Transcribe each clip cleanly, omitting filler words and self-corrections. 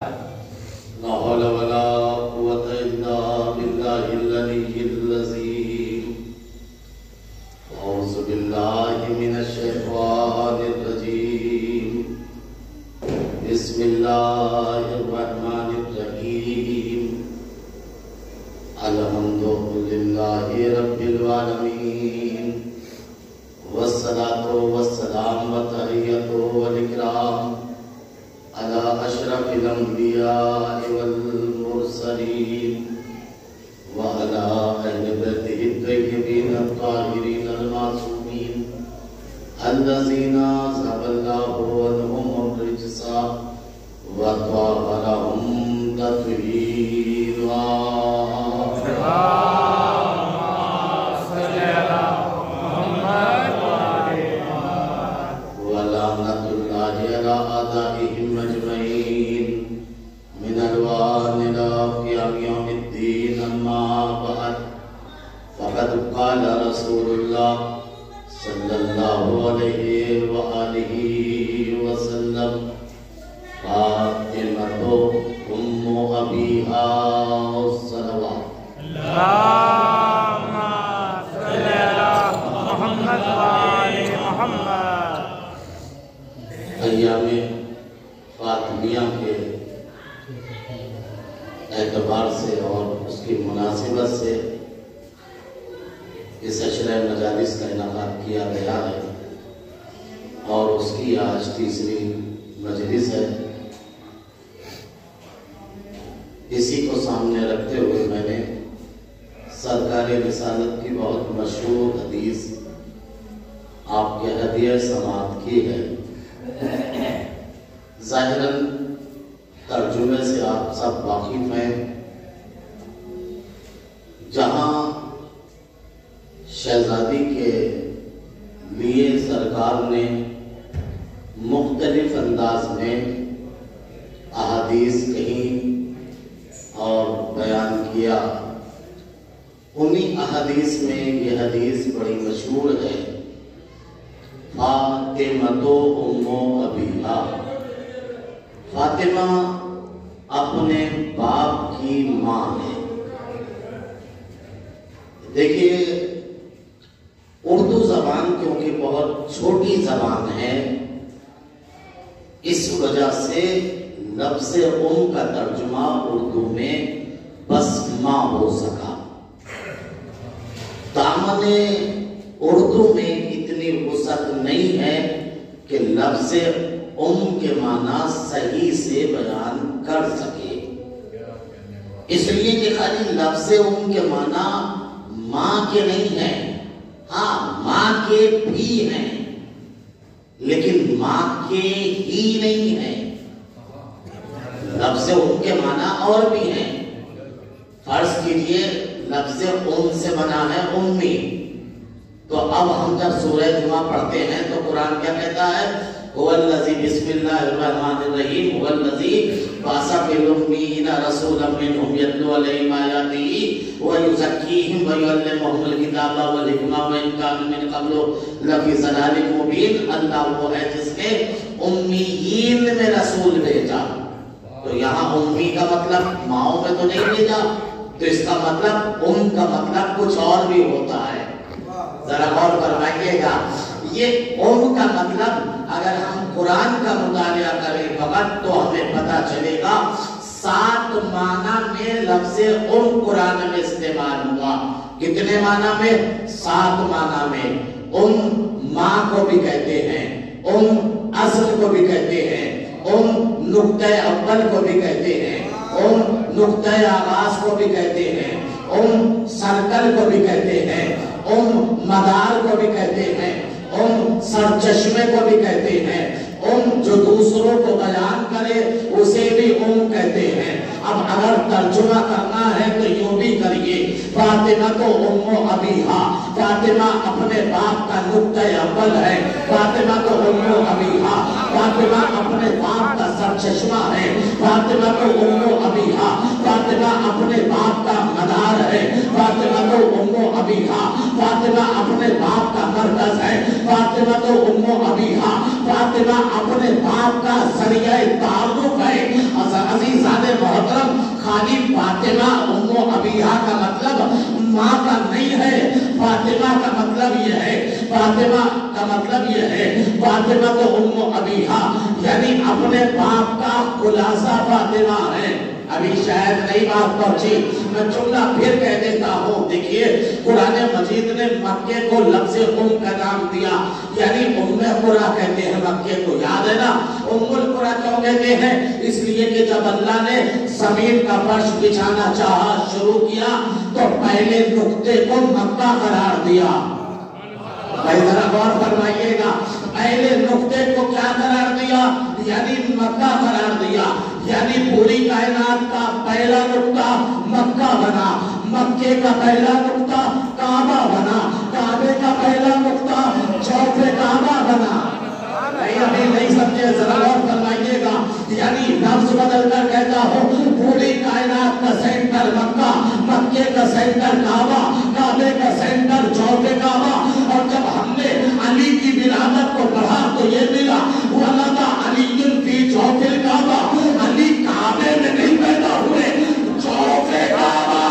لا حول ولا قوة إلا بالله العلي العظيم. أعوذ بالله من الشيطان الرجيم. بسم الله الرحمن الرحيم. الحمد لله رب العالمين، والصلاة والسلام والتحية والإكرام على أشرف الأنبياء والمرسلين وعلى أهل بيته الطيبين الطاهرين المعصومين الذين أذهب الله عنهم الرجس وطهرهم تطهيرا. أعدائهم أجمعين من ألوان الأقيام يوم الدين. أما بعد، فقد قال رسول الله صلى الله عليه وآله وسلم: فاطمة أم أبيها الصلوات. اللهم صل على محمد وآل محمد. ایام فاطمیہ کے اعتبار سے اور اس کی مناسبت سے اس عشرہ مجالس کا انعقاد کیا گیا ہے اور اس کی آج تیسری مجلس ہے. اسی کو سامنے رکھتے ہوئے میں نے سرکار رسالت کی بہت مشہور حدیث آپ کے ہدیہ سماعت کی ہے. ظاہراً ترجمے سے آپ سب واقف ہیں. جہاں شہزادی کے لیے سرکار نے مختلف انداز میں احادیث کہیں اور بیان کیا، انہی احادیث میں یہ حدیث بڑی مشہور ہے: فاطمہ ام ابیہا. فاطمہ اپنے باپ کی ماں ہے. دیکھیے، اردو زبان کیونکہ بہت چھوٹی زبان ہے، اس وجہ سے لفظ ام کا ترجمہ اردو میں بس ماں ہو سکا. دامن اردو میں اتنی وسعت نہیں ہے کہ لفظ ام کے معنی صحیح سے بیان کر سکے. اس لیے کہ خالی لفظ ام کے معنی ماں کے نہیں ہیں، ہاں ماں کے بھی ہیں، لیکن ماں کے ہی نہیں ہیں. لفظ ام کے معنی اور بھی ہیں. فرض کیجئے لفظ ام سے بنا ہے امی، تو اب ہم جب سورہ جمعہ پڑھتے ہیں تو قرآن کیا کہتا ہے؟ هو الذی بسم اللہ الرحمن الرحیم هو الذی بعث فی الأمیین رسولا منهم یتلو علیہم آیاتہ ویزکیہم ویعلمہم الکتاب والحکمہ وإن کانوا من قبل لفی ضلال مبین. اللہ وہ ہے جس نے امیین میں رسول بھیجا. تو یہاں امی کا مطلب ماؤں میں تو نہیں بھیجا، تو اس کا مطلب ام کا مطلب کچھ اور بھی ہوتا ہے. ذرا غور فرمائیے گا. یہ ام کا مطلب اگر ہم قرآن کا مطالعہ کریں فقط تو ہمیں پتہ چلے گا 7 معنی میں لفظ ام قرآن میں استعمال ہوا. کتنے معنی میں؟ 7 معنی میں. ام ماں کو بھی کہتے ہیں، ام اصل کو بھی کہتے ہیں، ام نقطہ اول کو بھی کہتے ہیں، ام نقطہ آغاز کو بھی کہتے ہیں، ام سرکل کو بھی کہتے ہیں، ام مدار کو بھی کہتے ہیں، ام سرچشمے کو بھی کہتے ہیں، ام جو دوسروں کو بیان کرے اسے بھی ام کہتے ہیں. اب اگر ترجمہ کرنا ہے تو یوں بھی کریے: فاطمہ تو ام ابیہا. فاطمہ اپنے باپ کا نقطہ اول ہے. فاطمہ تو ام ابیہا. فاطمہ اپنے باپ کا سرچشمہ ہے. فاطمہ تو ام ابیہا. فاطمہ اپنے باپ کا مدار ہے. فاطمہ تو ام ابیہا. فاطمہ اپنے باپ کا مرکز ہے. فاطمہ تو ام ابیہا، فاطمہ اپنے باپ کا ذریعہ تعارف ہے۔ عزیزان محترم، خالی فاطمہ ام ابیہا کا مطلب ماں کا نہیں ہے، فاطمہ کا مطلب یہ ہے، فاطمہ کا مطلب یہ ہے، فاطمہ تو ام ابیہا یعنی اپنے باپ کا خلاصہ فاطمہ ہے۔ ابھی شاید نئی بات پہنچی، میں جملہ پھر کہہ دیتا ہوں۔ دیکھیے قرآن مجید نے مکے کو لفظ ام کا نام دیا، یعنی ام قرآن کہتے ہیں مکے کو، یاد ہے نا؟ ام القرآن کیوں کہتے ہیں؟ اس لیے کہ جب اللہ نے زمین کا فرش بچھانا چاہا، شروع کیا، تو پہلے نقطے کو مکہ قرار دیا۔ بھائی ذرا غور فرمائیے گا، پہلے نقطے کو کیا قرار دیا؟ یعنی مکہ قرار دیا، یعنی پوری کائنات کا پہلا نقطہ مکہ بنا، مکے کا پہلا نقطہ کعبہ بنا، کعبے کا پہلا نقطہ چوک کعبہ بنا۔ ابھی نہیں سمجھے، ذرا غور فرمائیے گا، یعنی لفظ بدل کر کہتا ہوں، پوری کائنات کا سینٹر مکہ، مکے کا سینٹر کعبہ، کعبے کا سینٹر چوک کعبہ۔ اور جب ہم نے علی کی ولادت کو پڑھا تو یہ ملا، ولد علی فی چوک کعبہ، علی کعبے میں نہیں پیدا ہوئے، چوک کعبہ۔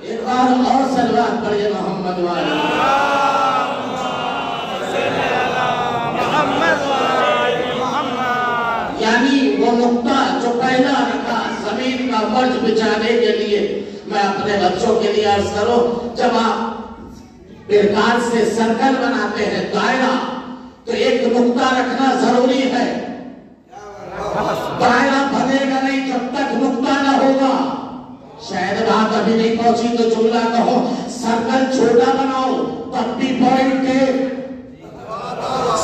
ایک بار اور صلوات پڑھیے محمد والا۔ یعنی وہ نقطہ جو پہلا رکھا زمین کا فرش بچھانے کے لیے، میں اپنے بچوں کے لیے عرض کروں، جب آپ پرکار سے سرکل بناتے ہیں، دائرہ، تو ایک نقطہ رکھنا ضروری ہے۔ دائرہ بنے گا نہیں جب تک نقطہ نہ ہوگا۔ شاید بات ابھی نہیں پہنچی تو جملہ کہو، سرکل چھوٹا بناؤ تب بھی پوائنٹ کے،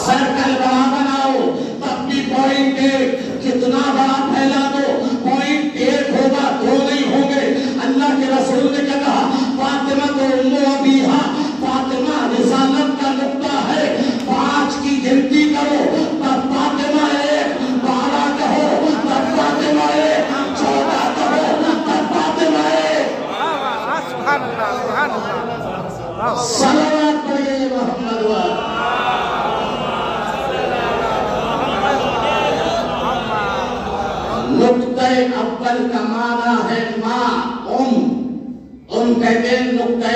سرکل بڑا بناؤ تب بھی پوائنٹ کے، کتنا بڑا پھیلا دو پوائنٹ ایک ہوگا، دو نہیں ہوں گے۔ اللہ کے رسول نے کیا کہا؟ فاطمہ تو ام ابیہا، فاطمہ رسالت کا نقطہ ہے، 5 کی گنتی کرو تب فاطمہ ایک، 12 کہو تب فاطمہ ایک، 14 کہو تب فاطمہ ایک۔ صلوات پڑھیے محمد والا۔ نقطہ اول کا معنی ہے ماں، کہتے ہیں نقطہ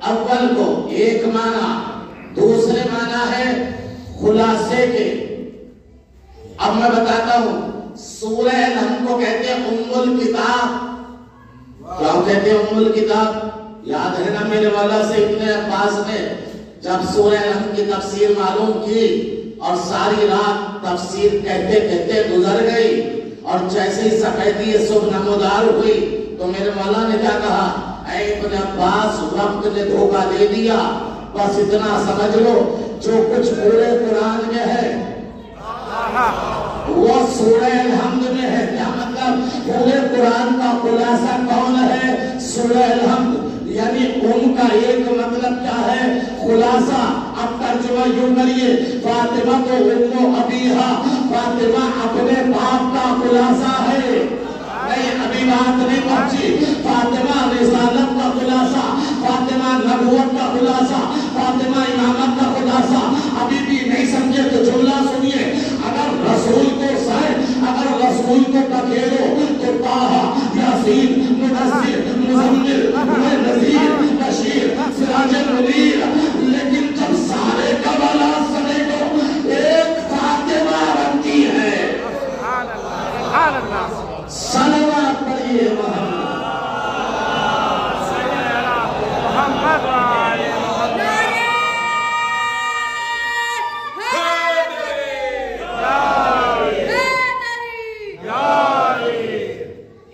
اول کو ایک معنی، دوسرے معنی ہے خلاصے کے۔ اب میں بتاتا ہوں، سورہ الحمد کو کہتے ہیں ام الکتاب۔ کیوں کہتے ہیں ام الکتاب؟ یاد ہے نا میرے والا سے ابن عباس نے جب سورہ الحمد کی تفسیر معلوم کی اور ساری رات تفسیر کہتے کہتے گزر گئی، اور جیسے ہی سفیدی صبح نمودار ہوئی تو میرے مولا نے کیا کہا؟ اے ابن عباس، وقت نے دھوکہ دے دیا، بس اتنا سمجھ لو جو کچھ پورے قرآن میں ہے وہ سورہ الحمد میں ہے۔ کیا مطلب؟ پورے قرآن کا خلاصہ کون ہے؟ سورہ الحمد، یعنی ان کا ایک مطلب کیا ہے؟ خلاصہ۔ اب ترجمہ یوں کریے، فاطمہ تو ام ابیہا، فاطمہ اپنے باپ کا خلاصہ ہے۔ نہیں، ابھی بات نہیں پہنچی۔ فاطمہ رسالت کا خلاصہ، فاطمہ نبوت کا خلاصہ، فاطمہ امامت کا خلاصہ۔ ابھی بھی نہیں سمجھے تو جملہ سنیے، اگر رسول کو اگر رسول کو پکھیرو تو طٰہٰ، یاسین، مدثر، مزمل، نذیر، بشیر، سراج منیر، لیکن جب سارے کمالات سنے کو ایک فاطمہ بنتی ہے۔ صلوات پڑھیے محمد۔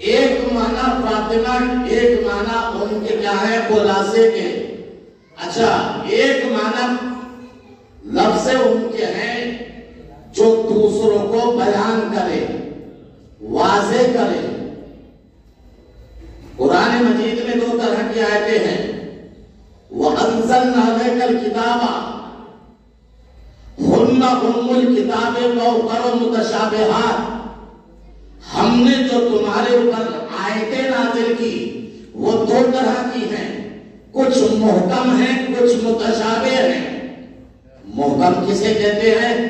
ایک معنی فاطمہ، ایک معنی ان کے کیا ہے؟ خلاصے کے۔ اچھا، ایک معنی لفظ ان کے ہیں جو دوسروں کو بیان کرے، واضح کرے۔ قرآن مجید میں 2 طرح کی آیتیں ہیں۔ وَأَنزَلْنَا عَلَيْكَ الْكِتَابَ ہن ام الکتاب و اخر متشابہات، ہم نے جو تمہارے اوپر آیتیں نازل کی وہ دو طرح کی ہیں، کچھ محکم ہیں کچھ متشابہ ہیں۔ محکم کسے کہتے ہیں؟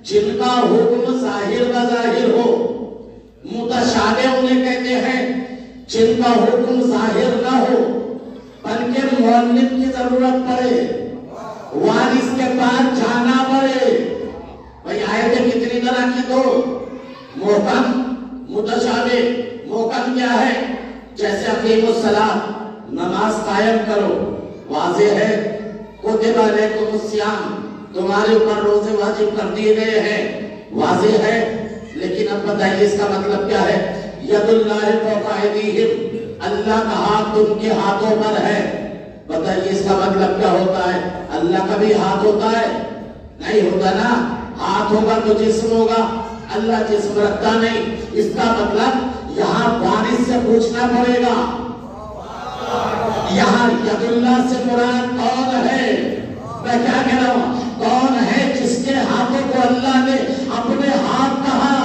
جن کا حکم ظاہر و ظاہر ہو۔ متشابہ انہیں کہتے ہیں جن کا حکم ظاہر نہ ہو بلکہ مؤلف کی ضرورت پڑے، وارث کے پاس جانا پڑے۔ بھئی آیتیں کتنی طرح کی؟ دو، محکم متشابہ۔ محکم کیا ہے؟ جیسے اقیم الصلاۃ، نماز قائم کرو، واضح ہے۔ کتب علیکم الصیام، تمہارے اوپر روزے واجب کر دیے گئے ہیں، واضح ہے۔ لیکن اب بتائیے اس کا مطلب کیا ہے؟ ید اللہ فوق ایدیہم، اللہ کا ہاتھ ان کے ہاتھوں پر ہے۔ بتائیے اس کا مطلب کیا ہوتا ہے؟ اللہ کا بھی ہاتھ ہوتا ہے؟ نہیں ہوتا نا۔ ہاتھ ہوگا تو جسم ہوگا، اللہ جسم رکھتا نہیں۔ اس کا مطلب یہاں وارث سے پوچھنا پڑے گا۔ یہاں ید اللہ سے مراد کون ہے؟ میں کیا کہہ رہا ہوں؟ کون ہے جس کے ہاتھوں کو اللہ نے اپنے ہاتھ کہا؟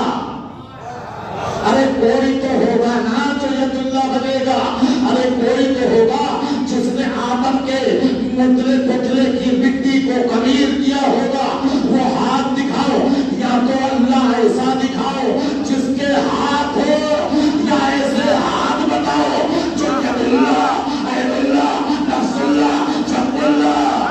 ارے کوئی تو ہوگا نا جو ید اللہ بنے گا۔ ارے کوئی تو ہوگا جس نے آدم کے متلے پتلے کی مٹی کو خمیر کیا ہوگا۔ وہ ہاتھ دکھاؤ، یا تو اللہ ایسا دکھاؤ جس کے ہاتھ ہو، یا ایسے ہاتھ بتاؤ جو ید اللہ، عید اللہ، نفس اللہ، جب اللہ۔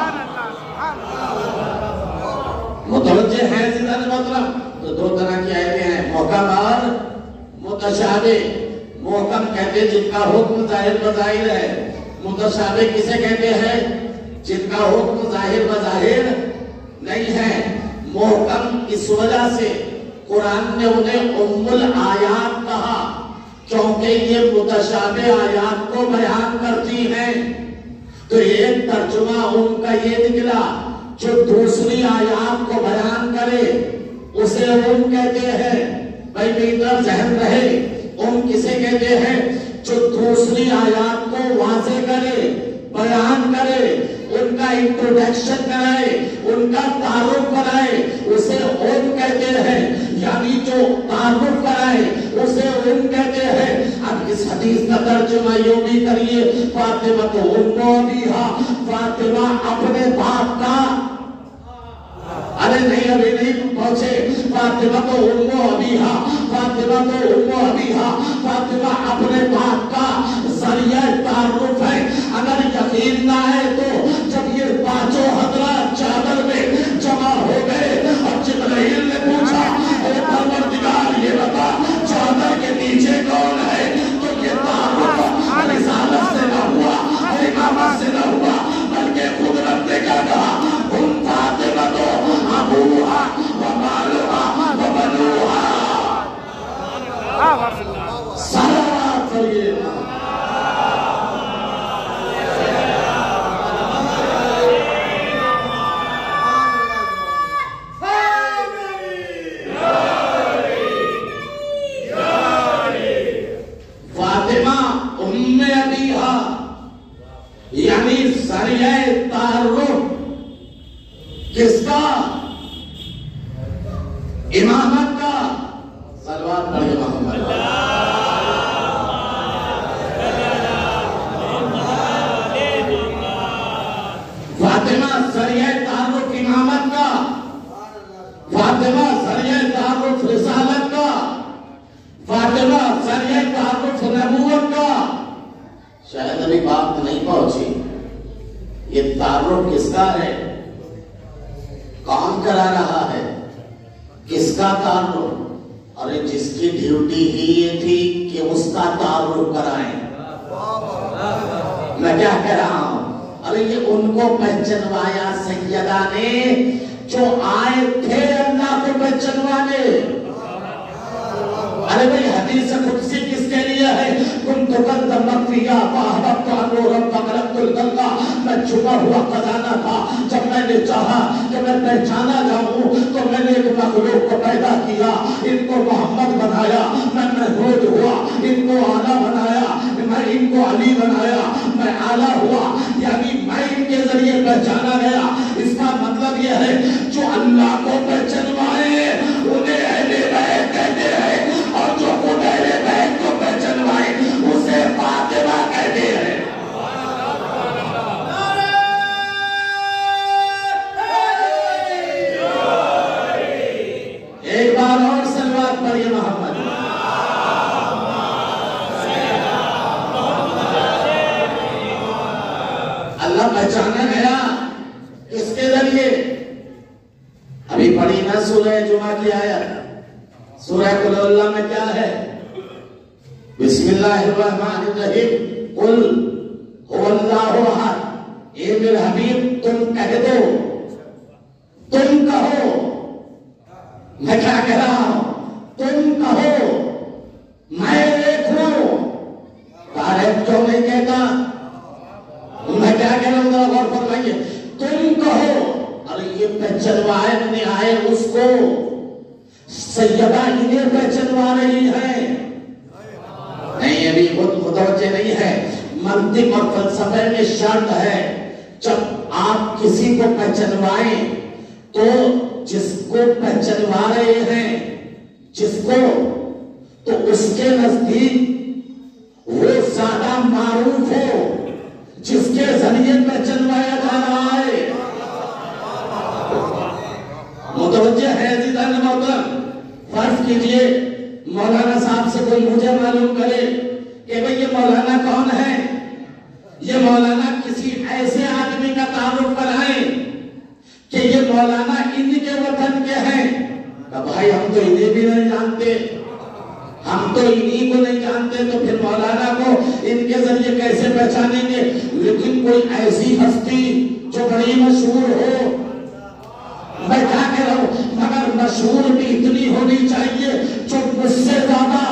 متوجہ ہے زندہ مطلب؟ تو دو طرح کی آیتیں ہیں، محکم اور متشابہ۔ محکم کہتے ہیں جن کا حکم ظاہر بظاہر ہے۔ متشابہ کسے کہتے ہیں؟ جن کا حکم ظاہر بظاہر نہیں ہے۔ محکم اس وجہ سے قرآن نے انہیں ام الآیات کہا کیونکہ یہ متشابہ آیات کو بیان کرتی ہیں۔ تو ایک ترجمہ ان کا یہ نکلا جو دوسری آیات کو بیان کرے اسے ام کہتے ہیں۔ بھائی میری طرف ذہن رہے، ام کسے کہتے ہیں؟ جو دوسری آیات کو واضح کرے، بیان کرے، ان کا انٹروڈکشن کرائے، ان کا تعارف کرائے، اسے ام کہتے ہیں۔ یعنی جو تعارف کرائے اسے ام کہتے ہیں۔ اب اس حدیث کا ترجمہ یوں بھی کریے، فاطمہ تو ام ابیہا، فاطمہ اپنے باپ کا، ارے نہیں ابھی نہیں پہنچے، فاطمہ تو ام ابیہا، فاطمہ تو ام ابیہا، فاطمہ اپنے باپ کا ذریعہ تعارف ہے۔ اگر یقین نہ ہے تو جب یہ پانچوں حضرات چادر میں جمع ہو گئے اور جبرائیل نے پوچھا اے پروردگار یہ بتا چادر کے نیچے کون ہے، تو یہ تعارف رسالت سے نہ ہوا، امامت سے نہ ہوا، بلکہ قدرت نے کیا کہا؟ ہم فاطمہ تو ابوہا ومالوہا وبنوہا۔ صلوات پڑھیے۔ فاطمہ ام ابیہا یعنی ذریعہ تعارف کس کا؟ امامت کا۔ صلوات پڑھیے محمد۔ فاطمہ ذریعہ تعارف امامت کا، فاطمہ ذریعہ تعارف رسالت کا، فاطمہ ذریعہ تعارف نبوت کا۔ شاید ابھی بات نہیں پہنچی، یہ تعارف کس کا ہے؟ کون کرا رہا ہے؟ کس کا تعارف؟ ارے جس کی ڈیوٹی ہی یہ تھی کہ اس کا تعارف کرائیں۔ میں کیا کہہ رہا ہوں؟ ارے یہ ان کو پہچنوایا سیدہ نے جو آئے تھے اللہ کو پہچنوانے۔ ارے بھئی حدیث قدسی کس کے لیے ہے؟ کنت قد مخفیا فاحببت ان ربک رب الغلہ، میں چھپا ہوا خزانہ تھا، جب میں نے چاہا کہ میں پہچانا جاؤں تو میں نے ایک مخلوق کو پیدا کیا، ان کو محمد بنایا، میں محمود ہوا، ان کو اعلیٰ بنایا، میں ان کو علی بنایا، میں اعلیٰ ہوا، یعنی میں ان کے ذریعے پہچانا گیا۔ اس کا مطلب یہ ہے جو اللہ کو پہچانا گیا کس کے ذریعے؟ ابھی پڑھی نا سورہ جمعہ کی آیت، سورہ قل اللہ میں کیا ہے؟ بسم اللہ الرحمن الرحیم، قل هو اللہ احد، اے میرے حبیب تم کہہ دو، تم کہو، میں کیا کہہ رہا ہوں، تم کہو میں ایک ہوں۔ طارق کیوں نہیں کہتا؟ میں کیا کہہ رہا ہوں ذرا غور فرمائیے، تم کہو۔ ارے یہ پہچنوائے آئے اس کو، سیدہ انہیں پہچنوا رہی ہے، نہیں ابھی خود متوجہ نہیں ہے۔ منطق اور فلسفے میں شرط ہے جب آپ کسی کو پہچنوائیں تو جس کو پہچنوا رہے ہیں، جس کو، تو اس کے نزدیک وہ زیادہ معروف ہو جس کے ذریعے پہچنوایا جا رہا ہے۔ متوجہ ہے عزیزان محترم؟ فرض کیجئے مولانا صاحب سے کوئی مجھے معلوم کرے کہ بھئی یہ مولانا کون ہے، یہ مولانا کسی ایسے آدمی کا تعارف کرائیں کہ یہ مولانا ان کے وطن کے ہیں، کہ بھائی ہم تو انہیں بھی نہیں جانتے، ہم تو انہی کو نہیں جانتے، تو پھر مولانا کو ان کے ذریعے کیسے پہچانیں گے؟ لیکن کوئی ایسی ہستی جو بڑی مشہور ہو، میں کیا کہہ رہا ہوں، مگر مشہور بھی اتنی ہونی چاہیے جو مجھ سے زیادہ،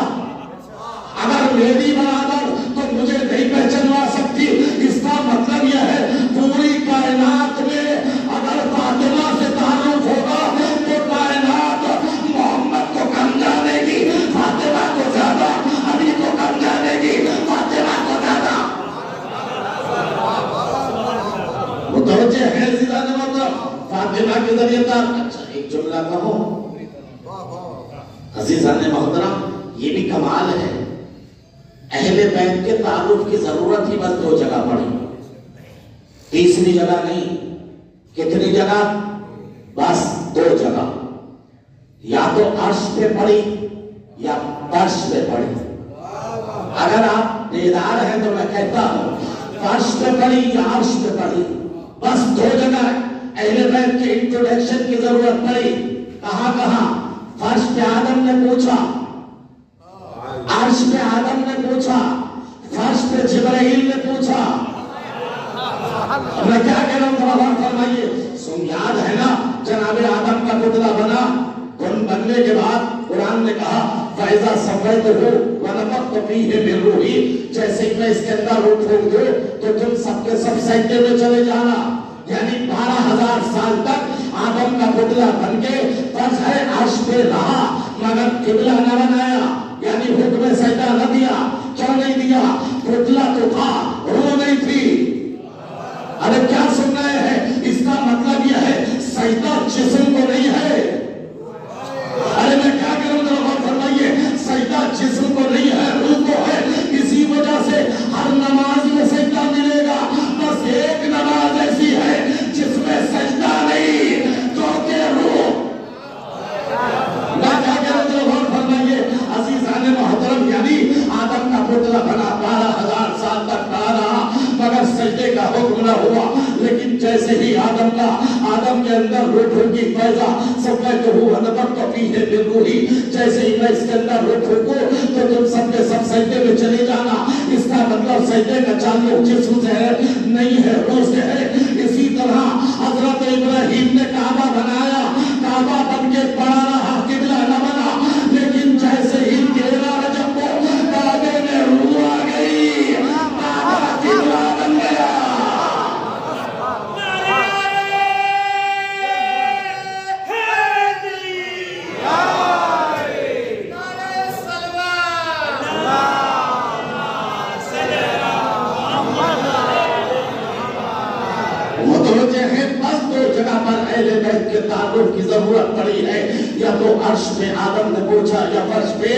اگر میری برابر تو مجھے نہیں پہچنوا سکتی۔ اس کا مطلب یہ ہے پوری کائنات میں اگر فاطمہ سے تعارف ہوگا تو کائنات محمد کو کم جانے گی، فاطمہ کو زیادہ، علی کو کم جانے گی، فاطمہ کو زیادہ۔ متوجہ ہے عزیزان محترم؟ فاطمہ کے ذریعے تھا۔ اچھا ایک جملہ کہو عزیزان محترم، یہ بھی کمال ہے، اہل بیت کے تعارف کی ضرورت ہی بس دو جگہ پڑی، تیسری جگہ نہیں۔ کتنی جگہ؟ بس دو جگہ، یا تو عرش پہ پڑی یا فرش پہ پڑی۔ اگر آپ بیدار ہیں تو میں کہتا ہوں فرش پہ پڑی یا عرش پہ پڑی، بس دو جگہ اہل بیت کے انٹروڈکشن کی ضرورت پڑی۔ کہاں کہاں؟ فرش پہ آدم نے پوچھا، عرش پہ آدم نے پوچھا، فرش پہ جبرائیل نے پوچھا۔ میں کیا کہہ رہا ہوں ذرا غور فرمائیے، سن یاد ہے نا جناب آدم کا پتلا بنا، بننے کے بعد قرآن نے کہا فَإِذَا سَوَّيْتُهُ وَنَفَخْتُ فِيهِ مِن رُوحِي، جیسے ہی میں اس کے اندر روح پھونک دوں تو تم سب کے سب سجدے میں چلے جانا۔ یعنی 12,000 سال تک آدم کا پتلا بن کے فرض ہے عرش پہ رہا مگر قبلہ نہ بنایا، یعنی حکم سجدہ نہ دیا۔ کیوں نہیں دیا؟ پتلا تو تھا، روح نہیں تھی۔ ارے کیا سن رہے ہیں؟ اس کا مطلب یہ ہے سجدہ جسم کو نہیں ہے۔ ارے میں کیا کروں ذرا غور فرمائیے، سجدہ جسم کو نہیں ہے، روح کو ہے۔ اسی وجہ سے ہر نماز میں سجدہ ملے گا، بس ایک نماز ایسی ہے جس میں سجدہ نہیں کیونکہ روح۔ میں کیا کروں ذرا غور فرمائیے عزیزان محترم، یعنی آدم کا پتلا بنا 12,000 سال تک کھڑا رہا مگر سجدے کا حکم نہ ہوا۔ لیکن جیسے ہی آدم کے اندر روح پھونکی، فیضا سویتہ ونفخت فیہ من روحی، جیسے ہی میں اس کے اندر روح پھونکوں تو تم سب کے سب سجدے میں چلے جانا۔ اس کا مطلب سجدے کا تعلق جسم سے ہے نہیں ہے، روح سے ہے۔ اسی طرح حضرت ابراہیم نے کعبہ بنایا، کعبہ بن کے پڑا رہا، قبلہ نہ بنا، لیکن جیسے ہی 13 رجب کو کعبے میں روح آ گئی، کعبہ قبلہ بن گیا۔ اہل بیت کے تعارف کی ضرورت پڑی ہے، یا تو عرش پہ آدم نے پوچھا یا فرش پہ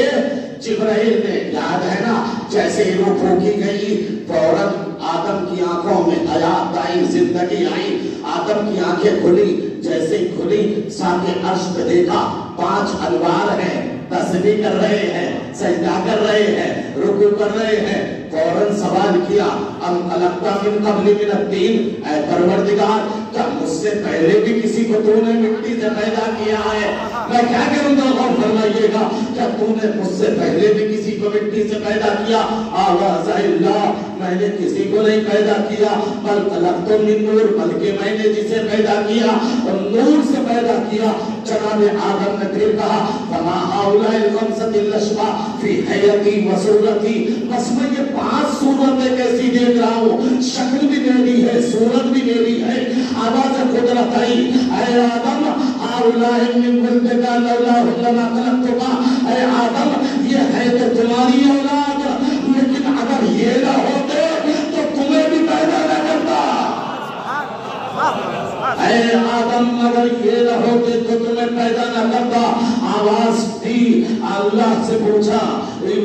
جبرائیل نے۔ یاد ہے نا جیسے ہی روح پھونکی گئی فوراً آدم کی آنکھوں میں حیات آئی، زندگی آئی، آدم کی آنکھیں کھلی، جیسے ہی کھلی ساتھ عرش پہ دیکھا 5 انوار ہیں، تسبیح کر رہے ہیں، سجدہ کر رہے ہیں، رکوع کر رہے ہیں، فوراً سوال کیا ام خلقت من قبل من الطین، اے پروردگار کیا مجھ سے پہلے بھی کسی کو تو نے مٹی سے پیدا کیا ہے؟ میں کیا کروں گا؟ غور فرمائیے گا، کیا تو نے مجھ سے پہلے بھی کسی کو مٹی سے پیدا کیا؟ آواز اللہ، میں نے کسی کو نہیں پیدا کیا، بل خلقت من نور، بلکہ میں نے جسے پیدا کیا اور نور سے پیدا کیا۔ جناب آدم نے پھر کہا فما هؤلاء الخمسة الاشباح فی حیتی و صورتی، بس میں یہ 5 صورتیں کیسی دیکھ رہا ہوں، شکل بھی میری ہے، صورت بھی میری ہے۔ آواز قدرت آئی، اے آدم هؤلاء من ولدک لولا لما خلقتک، اے آدم یہ ہے تو تمہاری اولاد، لیکن اگر یہ نہ ہوتے تو تمہیں بھی پیدا نہ کرتا۔ اے آدم اگر یہ نہ ہوتے تو تمہیں پیدا نہ کرتا۔ آواز دی، اللہ سے پوچھا،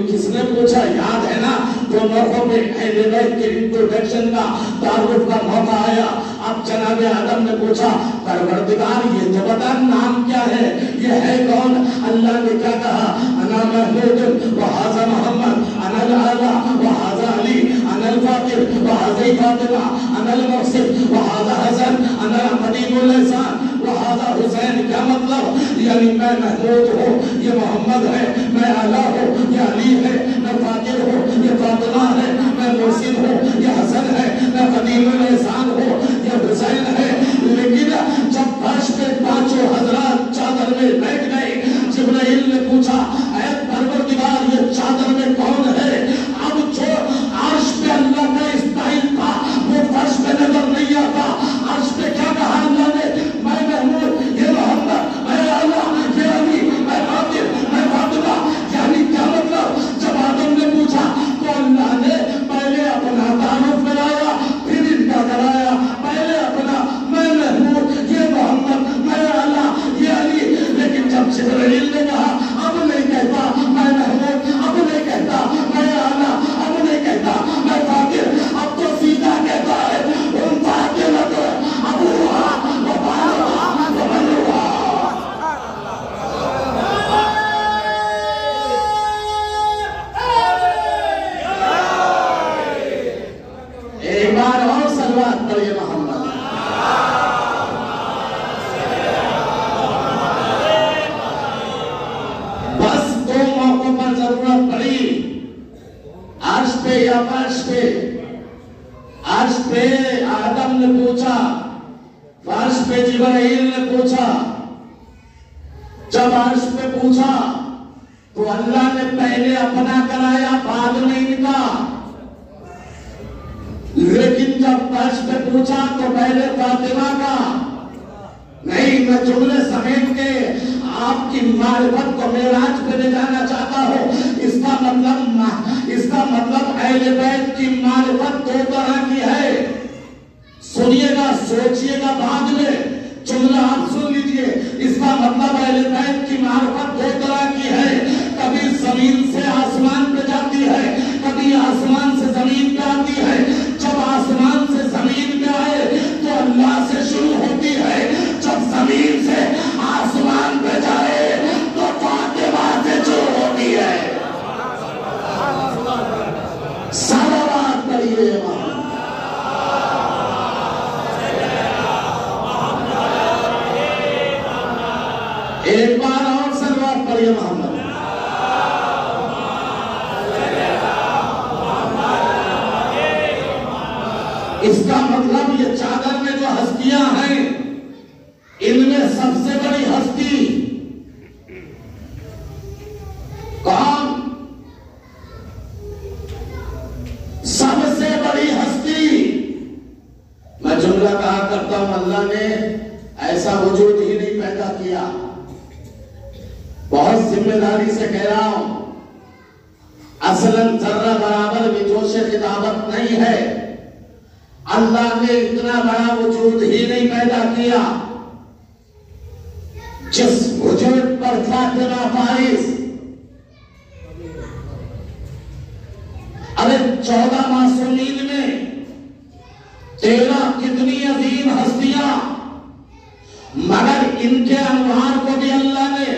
کس نے پوچھا؟ یاد ہے نا تو مرحوم میں اہل بیت کے انٹروڈکشن کا تعارف کا موقع آیا۔ اب جناب آدم نے پوچھا پروردگار یہ تو بتا نام کیا ہے، یہ ہے کون؟ اللہ نے کیا کہا؟ انا محمود وہذا محمد، انا العلا وہذا علی، انا الفاطر وہذا فاطمہ، انا المحسن وہذا حسن، انا قدیم الانسان وہذا حسین۔ کیا مطلب؟ یعنی میں محمود ہوں، یہ محمد ہے، میں اعلیٰ ہوں، یہ علی ہے، میں فاطر ہوں، یہ فاطمہ ہے، میں محسن ہوں، یہ حسن ہے، میں قدیم الانسان ہوں، یہ حسین ہے۔ لیکن جب فرش پہ 5 حضرات چادر میں بیٹھ گئے، جبرائیل نے پوچھا اے پروردگار یہ چادر میں کون ہے؟ اب جو عرش پہ اللہ کا استعین تھا وہ فرش پہ نظر نہیں آتا۔ عرش پہ کیا کہا اللہ نے؟ میں محمود، یہ محمد، میں اللہ، یہ علی، میں فاطر، میں فاطمہ۔ یعنی کیا مطلب؟ جب آدم نے پوچھا تو اللہ نے پہلے اپنا تعارف کرایا پھر ان کا کرایا، پہلے اپنا میں محمود، یہ محمد، میں اللہ، یہ علی۔ لیکن جب جبرائیل نے کہا اب نہیں کہتا میں محمود، اب نہیں کہتا میں اعلیٰ، اب نہیں کہتا میں فاطر، اب تو سیدھا کہتا ہے ان فاطمت ابوہا و فاطمہ و بنوہا۔ ایک بار اور صلوات پڑھیے محمد۔ بس 2 موقعوں پر ضرورت پڑی، عرش پہ یا فرش پہ۔ عرش پہ آدم نے پوچھا، فرش پہ جبرائیل نے پوچھا۔ جب عرش پہ پوچھا تو اللہ نے پہلے اپنا کرایا بعد میں ان کا، لیکن جب فرش پہ پوچھا تو پہلے فاطمہ کا۔ نہیں، میں جملے سمیٹ کے آپ کی معرفت کو معراج پہ لے جانا چاہتا ہوں۔ اس کا مطلب اہل بیت کی معرفت 2 طرح کی ہے۔ سنیے گا، سوچئے گا بعد میں، جملہ آپ سن لیجئے۔ اس کا مطلب اہل بیت کی معرفت 2 طرح کی ہے، کبھی زمین سے آسمان پہ جاتی ہے، کبھی آسمان سے زمین پہ آتی ہے۔ جب آسمان سے زمین پہ آئے تو اللہ سے شروع ہوتی ہے، جب زمین سے آسمان پہ جائے تو فاطمہ سے شروع ہوتی ہے۔ صلوات پڑھیے محمد۔ ایک بار اور صلوات پڑھیے محمد۔ اس کا مطلب یہ چادر میں جو ہستیاں ہیں ان میں سب سے بڑی ہستی کون؟ سب سے بڑی ہستی، میں جملہ کہا کرتا ہوں اللہ نے ایسا وجود ہی نہیں پیدا کیا۔ بہت ذمہ داری سے کہہ رہا ہوں، اصلاً ذرہ برابر بھی جوش خطابت نہیں ہے۔ اللہ نے اتنا بڑا وجود ہی نہیں پیدا کیا جس وجود پر فاطمہ فائز، ارے 14 معصومین میں 13 کتنی عظیم ہستیاں، مگر ان کے انوار کو بھی اللہ نے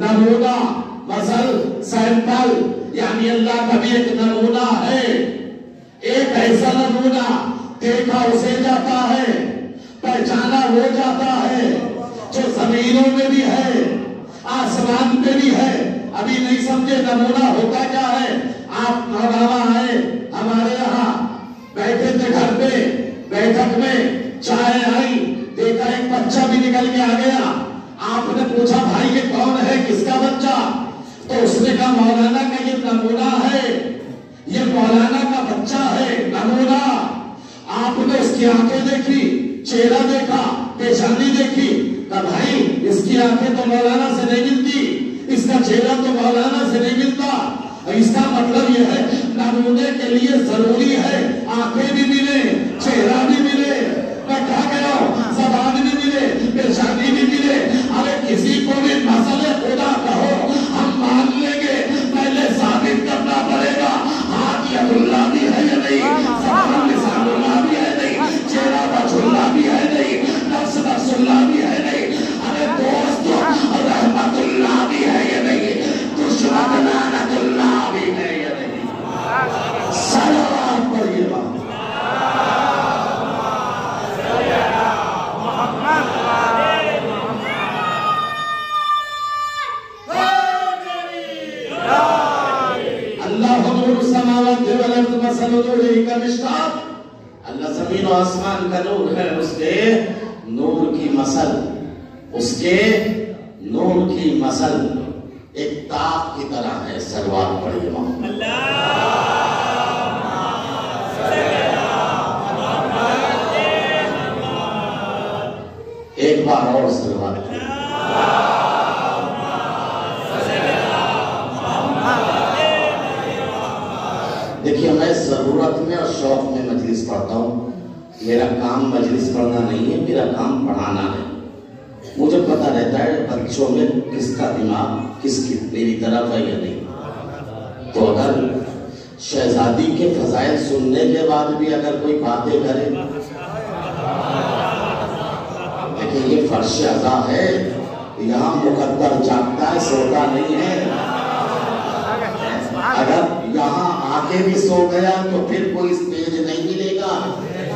نمونہ، مثل، سیمپل، یعنی اللہ کا بھی ایک نمونہ ہے، ایک ایسا نمونہ دیکھا اسے جاتا ہے، پہچانا ہو جاتا ہے، جو زمینوں میں بھی ہے، آسمان پہ بھی ہے۔ ابھی نہیں سمجھے نمونہ ہوتا کیا ہے؟ آپ مولانا آئے ہمارے یہاں، بیٹھے تھے گھر پہ، بیٹھک میں چائے آئی، دیکھا ایک بچہ بھی نکل کے آ گیا۔ آپ نے پوچھا بھائی یہ کون ہے، کس کا بچہ؟ تو اس نے کہا مولانا کا یہ نمونہ ہے، یہ مولانا کا بچہ ہے، نمونہ۔ آپ نے اس کی آنکھیں دیکھی، چہرہ دیکھا، پیشانی دیکھی، کہا بھائی اس کی آنکھیں تو مولانا سے نہیں ملتی، اس کا چہرہ تو مولانا سے نہیں ملتا۔ اس کا مطلب یہ ہے نمونے کے لیے ضروری ہے آنکھیں بھی ملے، چہرہ بھی ملے، میں کہا گیا ہوں زبان بھی ملے، پیشانی بھی ملے۔ ارے کسی کو بھی مسئلہ خدا کہو ہم مان لیں گے، پہلے ثابت کرنا پڑے گا ہاتھ ید اللہ بھی ہے یا نہیں، زبان لسان اللہ بھی ہے نہیں، چہرہ وجہ اللہ بھی ہے نہیں، نفس نفس اللہ بھی ہے نہیں، ارے دوستو رحمت اللہ بھی ہے یا نہیں، دشمن لعنت اللہ بھی ہے یا نہیں۔ سلام پڑھیے بات اللہ نور السماوات والارض مثل نورہ کمشکاۃ، اللہ زمین و آسمان کا نور ہے، اس کے نور کی مثل، اس کے نور کی مثل ایک تاق کی طرح ہے۔ سلوات پڑھیے محمد۔ ایک بار اور سلوات پڑھیے۔ دیکھیے میں ضرورت میں اور شوق میں مجلس پڑھتا ہوں، میرا کام مجلس پڑھنا نہیں ہے، میرا کام پڑھانا ہے۔ مجھے پتہ رہتا ہے بچوں میں کس کا دماغ کس کی میری طرف ہے یا نہیں۔ تو اگر شہزادی کے فضائل سننے کے بعد بھی اگر کوئی باتیں کرے، لیکن یہ فرش عزا ہے، یہاں مقدر جاگتا ہے، سوتا نہیں ہے۔ اگر یہاں آگے بھی سو گیا تو پھر کوئی سٹیج نہیں ملے گا۔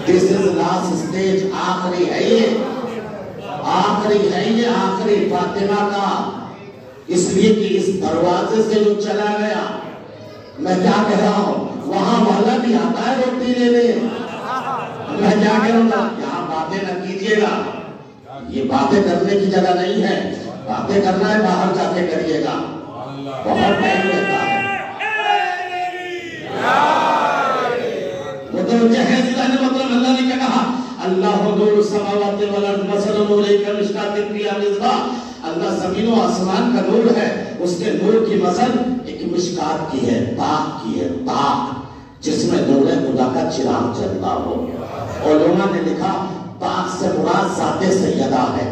This is last stage، آخری ہے یہ، آخری ہے یہ، آخری فاطمہ کا۔ اس لیے کہ اس دروازے سے جو چلا گیا، میں کیا کہہ رہا ہوں، وہاں والا بھی آتا ہے روٹی لینے۔ میں کیا کہہ رہا ہوں، یہاں باتیں نہ کیجیے گا، یہ باتیں کرنے کی جگہ نہیں ہے، باتیں کرنا ہے باہر جا کے کریے گا، بہت ٹائم لیتا ہے۔ متوجہ ہے ذرا مطلب اللہ نے کیا کہا، اللہ نور السماوات والارض مثل نورہ کمشکاۃ فیہا مصباح، اللہ زمین و آسمان کا نور ہے، اس کے نور کی مثل ایک مشکات کی ہے، طاق کی ہے، طاق جس میں نور خدا کا چراغ جلتا ہو۔ علماء نے لکھا طاق سے مراد ذات سیدہ ہے۔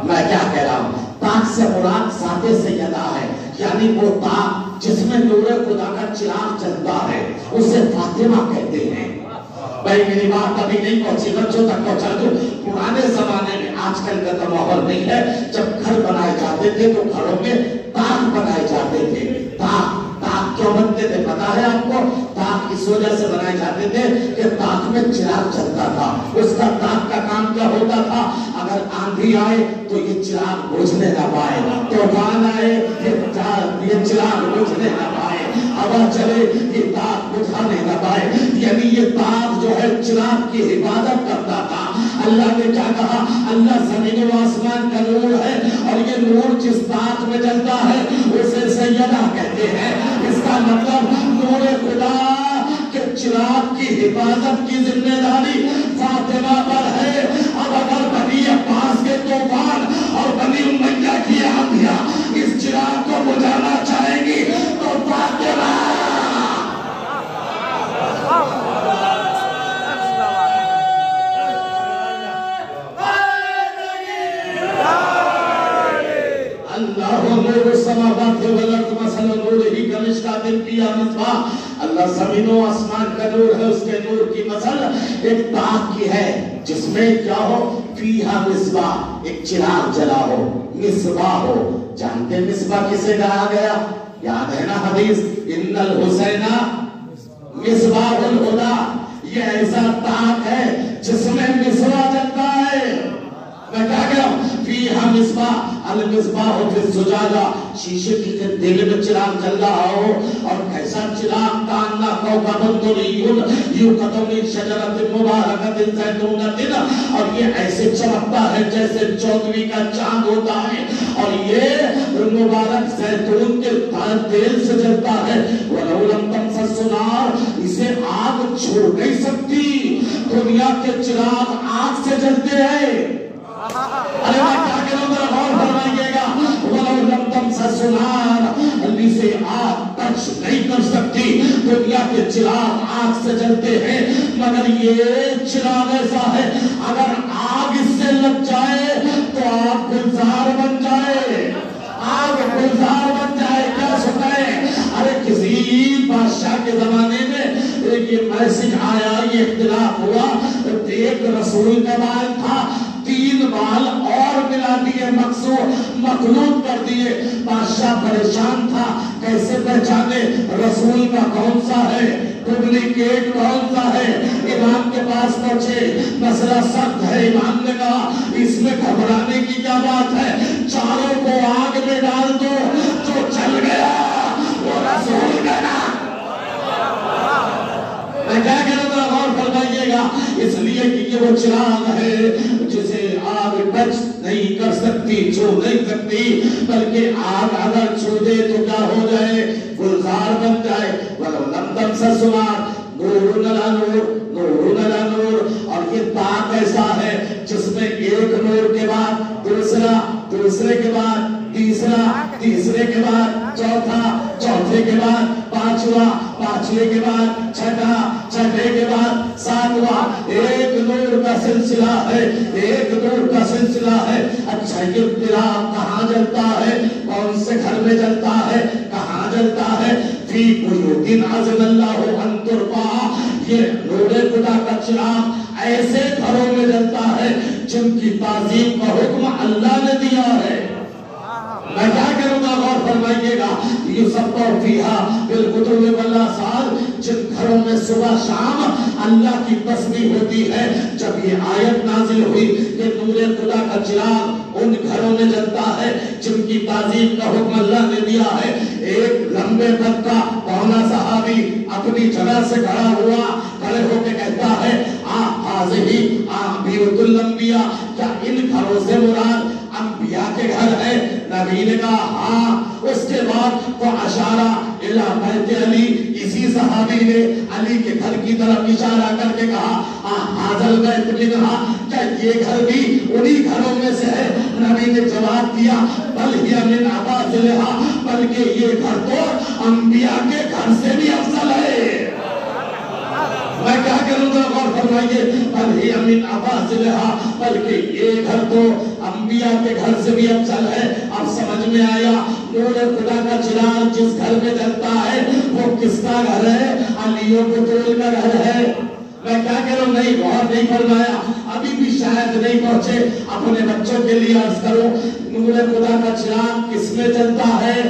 میں کیا کہہ رہا ہوں، طاق سے مراد ذات سیدہ ہے، یعنی وہ طاق جس میں نور خدا کا چراغ جلتا ہے، اسے فاطمہ کہتے ہیں۔ بھائی میری بات ابھی نہیں پہنچی، بچوں تک پہنچا دوں۔ پرانے زمانے میں، آج کل کا تو ماحول نہیں ہے، جب گھر بنائے جاتے تھے تو گھروں میں طاق بنائے جاتے تھے۔ طاق کیوں بنتے تھے پتا ہے آپ کو؟ طاق اس وجہ سے بنائے جاتے تھے کہ طاق میں چراغ چلتا تھا۔ اس کا طاق کا کام کیا ہوتا تھا، اگر آندھی آئے تو یہ چراغ بجھنے نہ پائے، طوفان آئے یہ چراغ بجھنے نہ پائے، ہوا چلے یہ طاق بجھانے نہ پائے، یعنی یہ طاق جو ہے چراغ کی حفاظت کرتا تھا۔ اللہ نے کیا کہا، اللہ زمین و آسمان کا نور ہے، اور یہ نور جس طاق میں جلتا ہے اسے سیدہ کہتے ہیں۔ اس کا مطلب نور خدا کے چراغ کی حفاظت کی ذمہ داری فاطمہ پر ہے۔ اب اگر بنی عباس کے طوفان اور بنی امیہ کی آندھیاں اس چراغ کو بجھانا چاہیں گی تو فاطمہ نور السماوات والارض مثل نورہ کمشکاۃ فیہا مصباح، اللہ زمین و آسمان کا نور ہے، اس کے نور کی مثل ایک طاق کی ہے جس میں کیا ہو، فیہا مصباح، ایک چراغ جلا ہو، مصباح ہو. جانتے مصباح کسے کہا گیا؟ یاد ہے نا حدیث، ان الحسین مصباح الہدی. یہ ایسا تاک ہے جس میں مصباح جلتا ہے. میں کہا گیا فیہا مصباح، المصباح فی الزجاجہ، شیشے کی دل میں چراغ جل رہا ہو. اور کیسا چراغ؟ کاننا کوکب دری یوقد من شجرۃ مبارکۃ زیتونۃ، اور یہ ایسے چمکتا ہے جیسے 14ویں کا چاند ہوتا ہے. اور یہ مبارک زیتون کے تیل سے جلتا ہے. وَلَوْ لَمْ تَمْسَسْهُ نَارٌ، اسے آگ چھو نہیں سکتی. دنیا کے چراغ آگ سے جلتے ہیں. ارے میں کیا کروں، ذرا غور فرمائیے گا. وَلَوْ لَمْ تَمْسَسْهُ نَارٌ، اسے آگ ٹچ نہیں کر سکتی. دنیا کے چراغ آگ سے جلتے ہیں، مگر یہ چراغ ایسا ہے اگر آگ اس سے لگ جائے تو آگ گلزار بن جائے. آگ گلزار بن جائے. کیا سنائے؟ ارے کسی بادشاہ کے زمانے میں یہ میسج آیا، یہ اختلاف ہوا. ایک رسول کا بال تھا، 3 بال اور ملا دیے، مخلوط کر دیے. بادشاہ پریشان تھا، کیسے پہچانے رسول کا کون سا ہے، ڈپلیکیٹ کون سا ہے. امام کے پاس پہنچے، مسئلہ سخت ہے. امام نے کہا اس میں گھبرانے کی کیا بات ہے، چاروں کو آگ میں ڈال دو، جو چل گیا وہ رسول کا نام. میں کیا کہہ رہا ہوں، غور فرمائیے گا. اس لیے کہ یہ وہ چراغ ہے جسے آگ ٹچ نہیں کر سکتی، چھو نہیں سکتی، بلکہ آگ اگر چھو دے تو کیا ہو جائے، گلزار بن جائے. وَلَوْ لَمْ تَمْسَسْهُ نَارٌ نُورٌ عَلَىٰ نُورٍ نُورٌ عَلَىٰ نُورٍ. اور یہ طاق ایسا ہے جس میں ایک نور کے بعد دوسرا، دوسرے کے بعد تیسرا، تیسرے کے بعد چوتھا، چوتھے کے بعد پانچواں، پانچویں کے بعد چھٹا، چھٹے کے بعد ساتواں. ایک نور کا سلسلہ ہے، ایک نور کا سلسلہ ہے. اچھا یہ چراغ کہاں جلتا ہے، کون سے گھر میں جلتا ہے، کہاں جلتا ہے؟ فی بیوت اذن اللہ ان ترفع. یہ نور خدا کا چراغ ایسے گھروں میں جلتا ہے جن کی تعظیم کا حکم اللہ نے دیا ہے. میں کیا کروں گا، غور فرمائیے گا. یسبح فیہا بالغدو والآصال، جن گھروں میں صبح شام اللہ کی تسبیح ہوتی ہے. جب یہ آیت نازل ہوئی کہ نور خدا کا چراغ ان گھروں میں جلتا ہے جن کی تعظیم کا حکم اللہ نے دیا ہے. ایک لمبے قد کا پونا صحابی اپنی جگہ سے کھڑا ہوا، کھڑے ہو کے کہتا ہے ہذہ بیوت الانبیاء، کیا ان گھروں سے مراد انبیاء کے گھر ہے؟ نبی نے کہا ہاں. اس کے بعد تو اشارہ الی بیت علی، اسی صحابی نے علی کے گھر کی طرف اشارہ کر کے کہا حاضر بیت منہا، کیا یہ گھر بھی انہی گھروں میں سے ہے؟ نبی نے جواب دیا بل ہی من افاضلھا، بلکہ یہ گھر تو انبیاء کے گھر سے بھی افضل ہے. میں کیا کروں گا، غور فرمائیے. بل ہی من افاضلھا، بلکہ یہ گھر تو انبیاء کے گھر سے بھی افضل ہے. اب سمجھ میں آیا نور خدا کا چراغ جس گھر میں جلتا ہے وہ کس کا گھر ہے؟ علی و بطول کا گھر ہے. میں کیا کروں، نہیں غور نہیں فرمایا، ابھی بھی شاید نہیں پہنچے. اپنے بچوں کے لیے عرض کرو، نور خدا کا چراغ کس میں جلتا ہے؟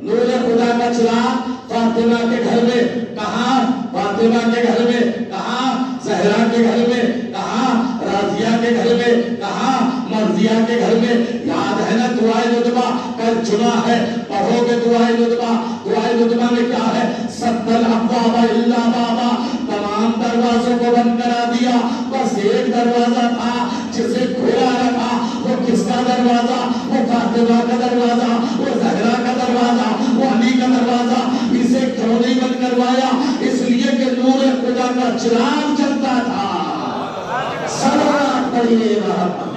نور خدا کا چراغ فاطمہ کے گھر میں. کہاں؟ فاطمہ کے گھر میں. کہاں؟ زہرا کے گھر میں. کہاں؟ راضیہ کے گھر میں. کہاں؟ مرضیہ کے گھر میں. یاد ہے نا دعائے ندبہ، کل جمعہ ہے، پڑھو گے دعائے ندبہ. دعائے ندبہ میں کیا ہے؟ سد الابواب الا بابا، تمام دروازوں کو بند کرا دیا، بس ایک دروازہ تھا جسے کھلا رکھا. وہ کس کا دروازہ؟ وہ فاطمہ کا دروازہ، وہ زہرا کا دروازہ، وہ علی کا دروازہ. اسے کیوں نہیں بند کروایا؟ اس لیے کہ نور خدا کا چراغ جلتا تھا. صلوات پڑھیے محمد.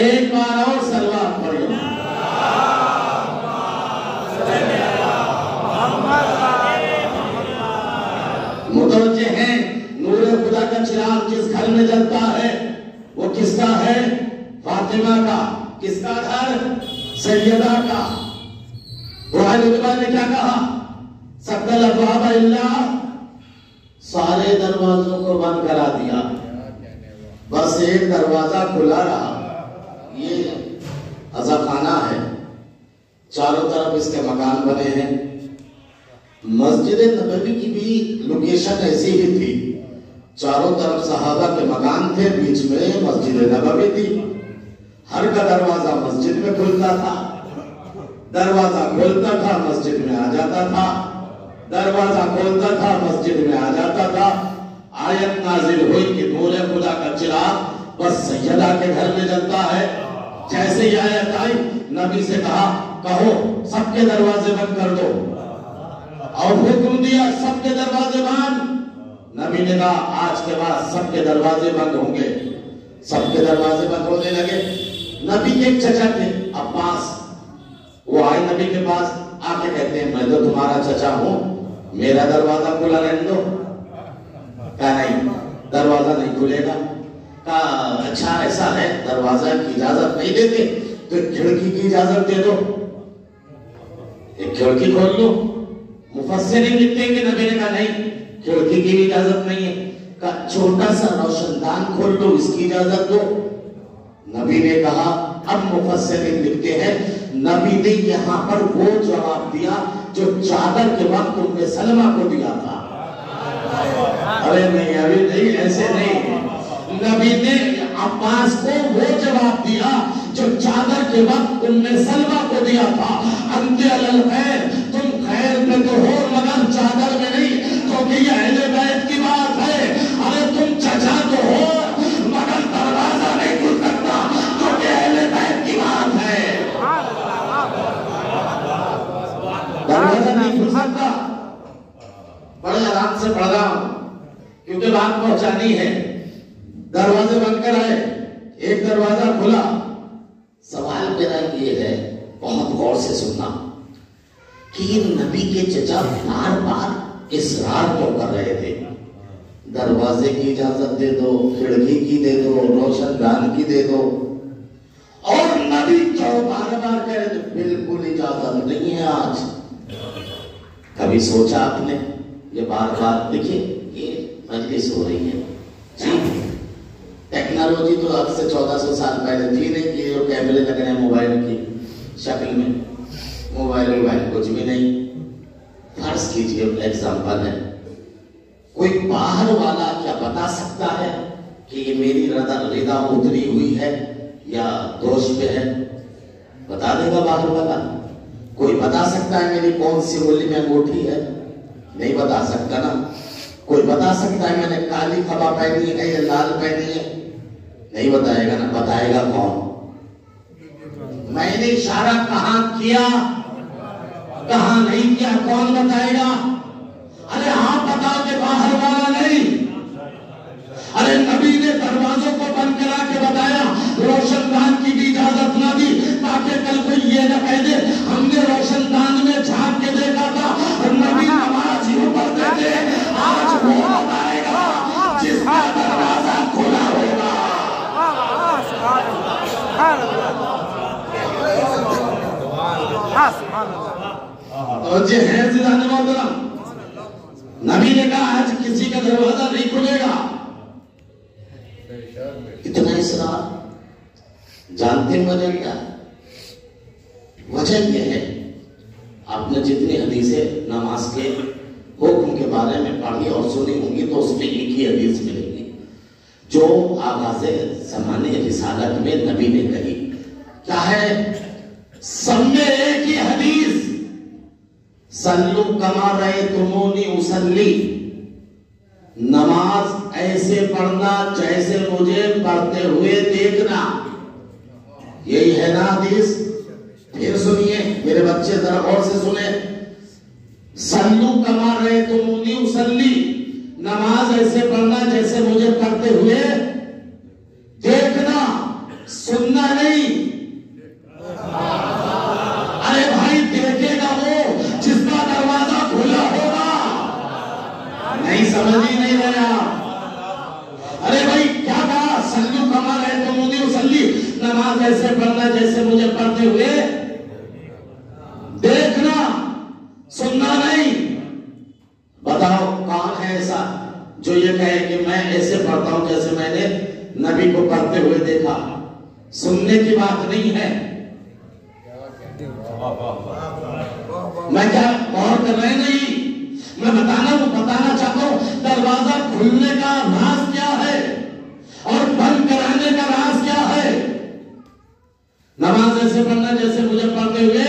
ایک بار اور صلوات پڑھیے. متوجہ ہیں نور خدا کا چراغ جس گھر میں جلتا ہے وہ کس کا ہے؟ فاطمہ کا. کس کا گھر؟ سیدہ کا. دعائے ندبہ نے کیا کہا؟ سد الابواب الا سارے دروازوں کو بند کرا دیا، بس ایک دروازہ کھلا رہا، یہ عزا خانہ ہے، چاروں طرف اس کے مکان بنے ہیں۔ مسجد نبوی کی بھی لوکیشن ایسی ہی تھی، چاروں طرف صحابہ کے مکان تھے، بیچ میں مسجد نبوی تھی، ہر کا دروازہ مسجد میں کھلتا تھا، دروازہ کھولتا تھا مسجد میں آ جاتا تھا، دروازہ کھولتا تھا مسجد میں آ جاتا تھا۔ آیت نازل ہوئی کہ نور خدا کا چراغ بس سیدہ کے گھر میں جلتا ہے۔ جیسے یہ آیت آئی، نبی سے کہا کہو سب کے دروازے بند کر دو، اور حکم دیا سب کے دروازے بند۔ نبی نے کہا آج کے بعد سب کے دروازے بند ہوں گے، سب کے دروازے بند ہونے لگے۔ نبی کے ایک چچا تھے عباس، وہ آئے نبی کے پاس، آ کے کہتے ہیں میں تو تمہارا چچا ہوں، میرا دروازہ کھلا رہنے دو۔ کہا نہیں، دروازہ نہیں کھلے گا۔ کہا اچھا ایسا ہے، دروازہ کی اجازت نہیں دیتے تو کھڑکی کی اجازت دے دو، ایک کھڑکی کھول لو۔ مفسرین لکھتے ہیں کہ نبی نے کہا نہیں، کھڑکی کی بھی اجازت نہیں ہے۔ کہا چھوٹا سا روشن دان کھول لو، اس کی اجازت دو۔ نبی نے کہا، اب مفسرین لکھتے ہیں نبی نے یہاں پر وہ جواب دیا جو چادر کے وقت ام سلمہ کو دیا تھا۔ ارے نہیں، ابھی نہیں، ایسے نہیں، نبی نے عباس کو وہ جواب دیا جو چادر کے وقت ام سلمہ کو دیا تھا۔ انت علی الخیر، تم خیر میں تو ہو مگر چادر میں نہیں، کیونکہ یہ اہل بیت کی بات ہے۔ ارے تم چچا تو ہو مگر دروازہ نہیں کھل سکتا، کیونکہ اہل بیت کی بات ہے، دروازہ نہیں کھل سکتا۔ بڑے آرام سے پڑھ رہا ہوں کیونکہ بات پہنچانی ہے۔ دروازے بند کر آئے، ایک دروازہ کھلا۔ سوال میرا یہ ہے، بہت غور سے سننا، کہ نبی کے چچا بار بار اصرار تو کر رہے تھے، دروازے کی اجازت دے دو، کھڑکی کی دے دو، روشن دان کی دے دو، اور نبی جو بار بار کہہ رہے تھے بالکل اجازت نہیں ہے آج۔ کبھی سوچا آپ نے یہ بار بار دیکھیے، یہ مجلس ہو رہی ہے جی، ٹیکنالوجی تو اب سے 1400 سال پہلے تھی نہیں کہ جو کیمرے لگ رہے ہیں موبائل کی شکل میں، موبائل کچھ بھی نہیں۔ فرض کیجئے ایگزامپل ہے، کوئی باہر والا کیا بتا سکتا ہے کہ یہ میری رضا اتری ہوئی ہے یا دوش پہ ہے؟ بتا دے گا باہر والا؟ کوئی بتا سکتا ہے میری کون سی انگلی میں انگوٹھی ہے؟ نہیں بتا سکتا نا۔ کوئی بتا سکتا ہے میں نے کالی خبا پہنی ہے یا لال پہنی ہے؟ نہیں بتائے گا نا۔ بتائے گا کون؟ میں نے اشارہ کہاں کیا، کہاں نہیں کیا، کون بتائے گا؟ ارے ہاں بتا کے باہر والا نہیں۔ ارے نبی نے دروازوں کو بند کرا کے بتایا، روشن دان کی بھی اجازت نہ دی، تاکہ کل کوئی یہ نہ کہہ دے ہم نے روشن دان میں جھانک کے دیکھا تھا اور نبی نماز یوں پڑھتے تھے۔ آج وہ بتائے گا جس کا دروازہ کھلا ہوگا۔ توجہ ہے زیدان محترم، نبی نے کہا آج کسی کا دروازہ نہیں کھلے گا۔ اتنا اصرار، جانتے ہیں وجہ کیا؟ وجہ یہ ہے، آپ نے جتنی حدیثیں نماز کے حکم کے بارے میں پڑھی اور سنی ہوں گی تو اس میں ایک ہی حدیث ملے گی جو آغاز زمانے رسالت میں نبی نے کہی۔ کیا ہے؟ سب میں ایک ہی حدیث، صلو کما رأیتمونی اصلی، نماز ایسے پڑھنا جیسے مجھے پڑھتے ہوئے دیکھنا۔ یہی ہے نا حدیث؟ پھر سنیے میرے بچے، ذرا غور سے سنیں، صلو کما رأیتمونی اصلی، نماز ایسے پڑھنا جیسے مجھے پڑھتے ہوئے دیکھنا، سننا نہیں۔ ارے بھائی دیکھے گا وہ جس کا دروازہ کھلا ہوگا، نہیں سمجھ ہی نہیں رہے آپ۔ ارے بھائی کیا کہا؟ صلو کما رأیتمونی اصلی، نماز ایسے پڑھنا جیسے مجھے پڑھتے ہوئے دیکھنا، سننا نہیں۔ بتاؤ کون ہے ایسا جو یہ کہے کہ میں ایسے پڑھتا ہوں جیسے میں نے نبی کو پڑھتے ہوئے دیکھا. سننے کی بات نہیں ہے. میں کیا غور کر رہے نہیں, میں بتانا چاہتا ہوں دروازہ کھلنے کا راز کیا ہے اور بند کرانے کا راز کیا ہے. نماز ایسے پڑھنا جیسے مجھے پڑھتے ہوئے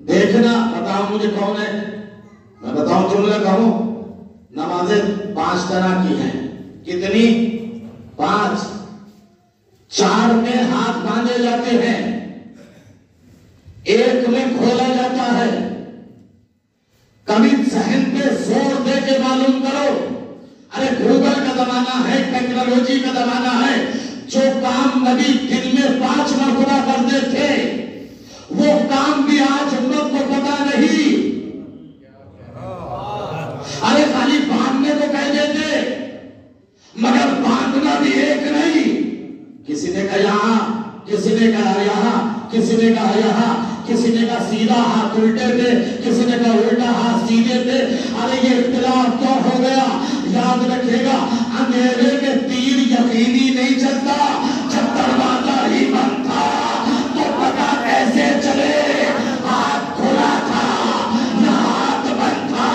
دیکھنا. بتاؤ مجھے کون ہے, میں بتاؤں جملہ کہوں. نمازیں 5 طرح کی ہیں. کتنی؟ 5. 4 میں ہاتھ باندھے جاتے ہیں, 1 میں کھولا جاتا ہے. کبھی ذہن پہ زور دے کے معلوم کرو. ارے گوگل کا زمانہ ہے, ٹیکنالوجی کا زمانہ ہے. جو کام نبی دن میں 5 مرتبہ کرتے تھے وہ کام بھی آج امت کو پتا نہیں. ارے خالی باندھنے کو کہہ دیتے مگر باندھنا بھی ایک نہیں. کسی نے کہا یہاں, کسی نے کہا یہاں, کسی نے کہا یہاں, کسی نے کہا سیدھا ہاتھ الٹے پہ, کسی نے کہا الٹا ہاتھ سیدھے پہ. ارے یہ اختلاف کیوں ہو گیا؟ یاد رکھے گا اندھیرے کے تیر یقینی نہیں چلتا. جب دروازہ ہی بند تھا تو پتا کیسے چلے ہاتھ کھلا تھا یا ہاتھ بند تھا؟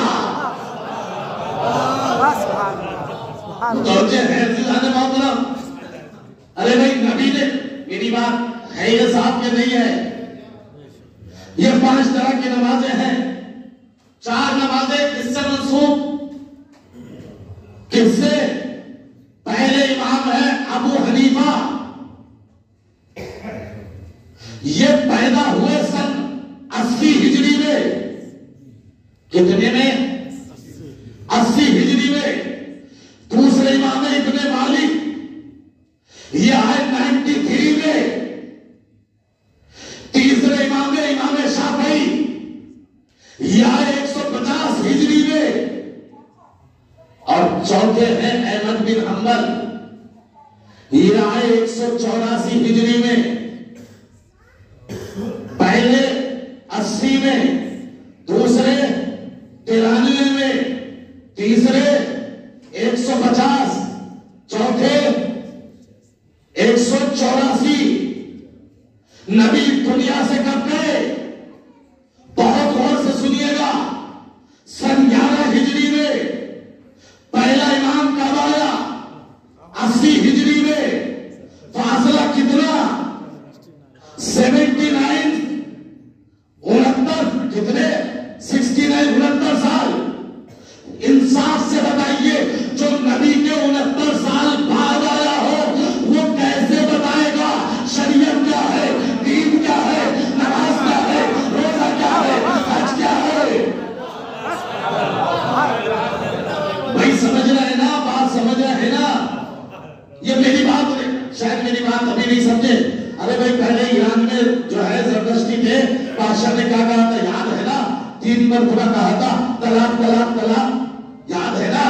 ارے بھائی نبی نے, میری بات ہے یہ صاحب کے نہیں ہے. یہ 5 طرح کی نمازیں ہیں. 4 نمازیں کس سے منسوب؟ کس سے؟ پہلے امام ہے ابو حنیفہ. یہ پیدا ہوئے سن 80 ہجری میں. کتنے میں؟ 80 ہجری میں. دوسرے امام ابن مالک, یہ آئے 93 میں. تیسرے امام شافعی, یہ آئے 150 ہجری میں. اور چوتھے ہیں احمد بن حنبل, یہ آئے 184 ہجری میں. پہلے 80 میں, دوسرے 93 میں, تیسرے 150, چوتھے 184. نبی دنیا سے کب گئے؟ بہت غور سے سنیے گا. سن 11 ہجری میں پہلا امام کب آیا؟ 80 ہجری میں. فاصلہ کتنا؟ 79, 69, کتنے؟ 69, 69 سال. انصاف سے بتائیے جو نبی کے 69 سال بعد آیا ہو وہ کیسے بتائے گا شریعت کیا ہے, دین کیا ہے, نماز کیا ہے, روزہ کیا ہے, حج کیا ہے؟ بھائی سمجھ رہے ہیں نا, بات سمجھ رہے ہیں نا. یہ میری بات, شاید میری بات ابھی نہیں سمجھے. ارے بھائی پہلے ایران میں جو ہے زبردستی تھے, بادشاہ نے کیا کہا تھا یاد ہے نا؟ 3 مرتبہ کہا تھا طلاق طلاق طلاق, یاد ہے نا؟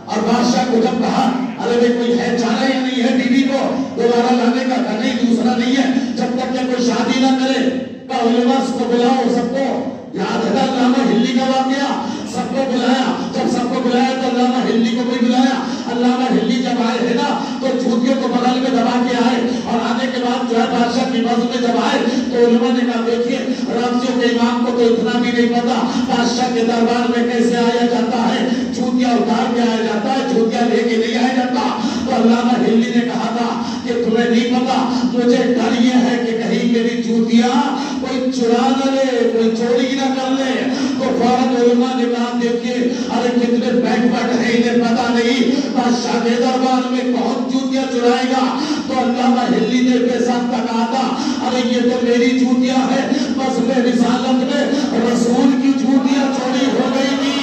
اور بادشاہ کو جب کہا ارے بھئی کوئی ہے چاہنا یا نہیں ہے بیوی کو دوبارہ لانے کا, کہا نہیں دوسرا نہیں ہے جب تک کہ کوئی شادی نہ کرے. کہا علماء کو بلاؤ سب کو, یاد ہے نا علامہ ہلی کا واقعہ؟ سب کو بلایا, جب سب کو بلایا تو علامہ ہلی کو بھی بلایا. علامہ ہلی جب آئے ہے نا تو جوتیوں کو بغل میں دبا کے آئے, اور آنے کے بعد جو ہے بادشاہ کی بز میں جب آئے تو علماء نے کہا دیکھیے رامسیوں کے امام کو تو اتنا بھی نہیں پتا بادشاہ کے دربار میں کیسے آیا جاتا ہے, جوتیاں اتار کے آیا جاتا ہے, جوتیاں لے کے نہیں آیا جاتا. تو علامہ ہلی نے کہا تھا کہ تمہیں نہیں پتا, مجھے ڈر یہ ہے کہ کہیں میری جوتیاں کوئی چرا نہ لے, کوئی چوری نہ کر لے. تو فوراً علماء نے کہا دیکھیے ارے کتنے بیکورڈ ہیں, انہیں پتا نہیں بادشاہ کے دربار میں کون جوتیاں چرائے گا. تو علامہ ہلی نے بے سخت کہا تھا ارے یہ تو میری جوتیاں ہیں, بس میں رسالت میں رسول کی جوتیاں چوری ہو گئی تھی.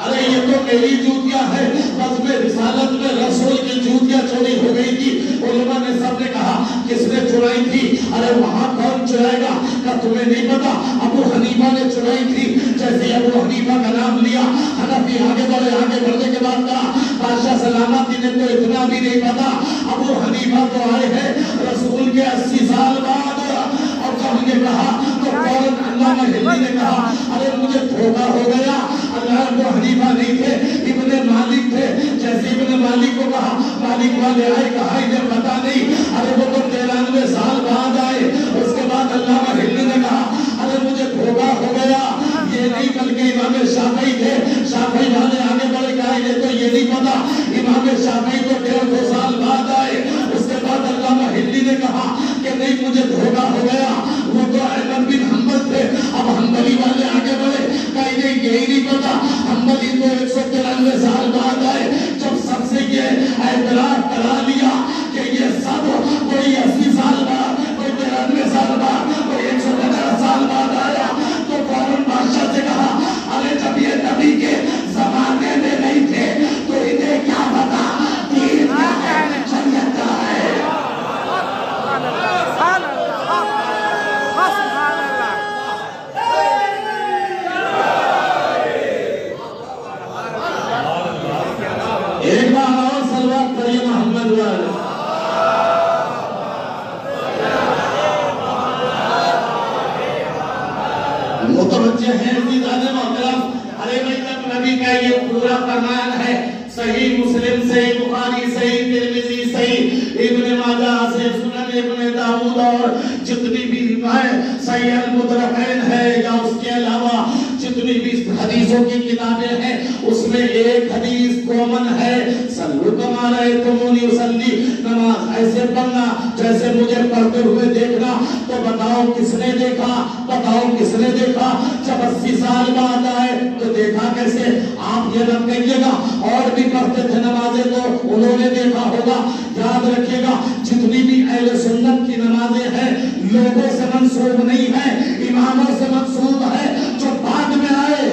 ارے یہ تو میری جوتیاں ہیں, بس میں رسالت میں رسول کی جوتیاں چوری ہو گئی تھی. علماء نے سب نے کہا کس نے چرائی تھی؟ ارے وہاں کون چرائے گا؟ کہ تمہیں نہیں پتا ابو حنیفہ نے چرائی تھی. جیسے ابو حنیفہ کا نام لیا, حنفی آگے بڑھے, آگے بڑھنے کے بعد کہا بادشاہ سلامتی نے تو اتنا بھی نہیں پتا, ابو حنیفہ تو آئے ہیں رسول کے 80 سال بعد. اور جب یہ کہا تو فوراً علامہ ہلی نے کہا ارے مجھے دھوکہ ہو گیا, اللہ ابو حنیفہ نہیں تھے، ابن مالک تھے. جیسے ابن مالک کو کہا، مالک والے آئے، کہا انہیں پتا نہیں، ارے وہ تو 93 سال بعد آئے. اس کے بعد علامہ ہندی نے کہا ارے مجھے دھوکا ہو گیا، یہ نہیں بلکہ امام شافعی تھے. شافعی والے آگے بڑھے، کہا یہ تو یہ نہیں پتا، امام شافعی تو 150 سال بعد آئے. اس کے بعد علامہ ہندی نے کہا کہ نہیں مجھے دھوکا ہو گیا، وہ تو احمد بن حنبل تھے. اب حنبلی والے آگے بڑھے، کہا انہیں یہی نہیں پتا، حنبلی تو 193 سال بعد آئے. جب سب سے یہ اعتراف کرا لیا کہ یہ سب کوئی 80 سال بعد، کوئی 93 سال بعد، کوئی 150 سال بعد آیا، تو فوراً بادشاہ سے کہا ارے جب یہ نبی کے زمانے میں نہیں تھے تو انہیں کیا پتا دین کیا ہے، شریعت کیا ہے. ایک بار اور صلوات پڑھیے محمد والے. متوجہ ہیں عزیزان محترم، ارے بھائی جب نبی کا یہ پورا فرمان ہے، صحیح مسلم، صحیح بخاری، صحیح ترمذی، صحیح ابن ماجہ، صحیح سنن ابن داؤد اور جتنی بھی روایت صحیح المدرکین ہے یا اس کے علاوہ جتنی بھی حدیثوں کی کتابیں ہیں، اس میں ایک حدیث کومن ہے، صلو کما رأیتمونی اصلی، نماز ایسے پڑھنا جیسے مجھے پڑھتے ہوئے دیکھنا. تو بتاؤ کس نے دیکھا، بتاؤ کس نے دیکھا؟ جب 80 سال بعد آئے تو دیکھا کیسے؟ آپ یہ نہ کہیے گا اور بھی پڑھتے تھے نمازیں تو انہوں نے دیکھا ہوگا. یاد رکھیے گا جتنی بھی اہل سنت کی نمازیں ہیں لوگوں سے منسوب نہیں ہے، اماموں سے منسوب ہے، جو بعد میں آئے،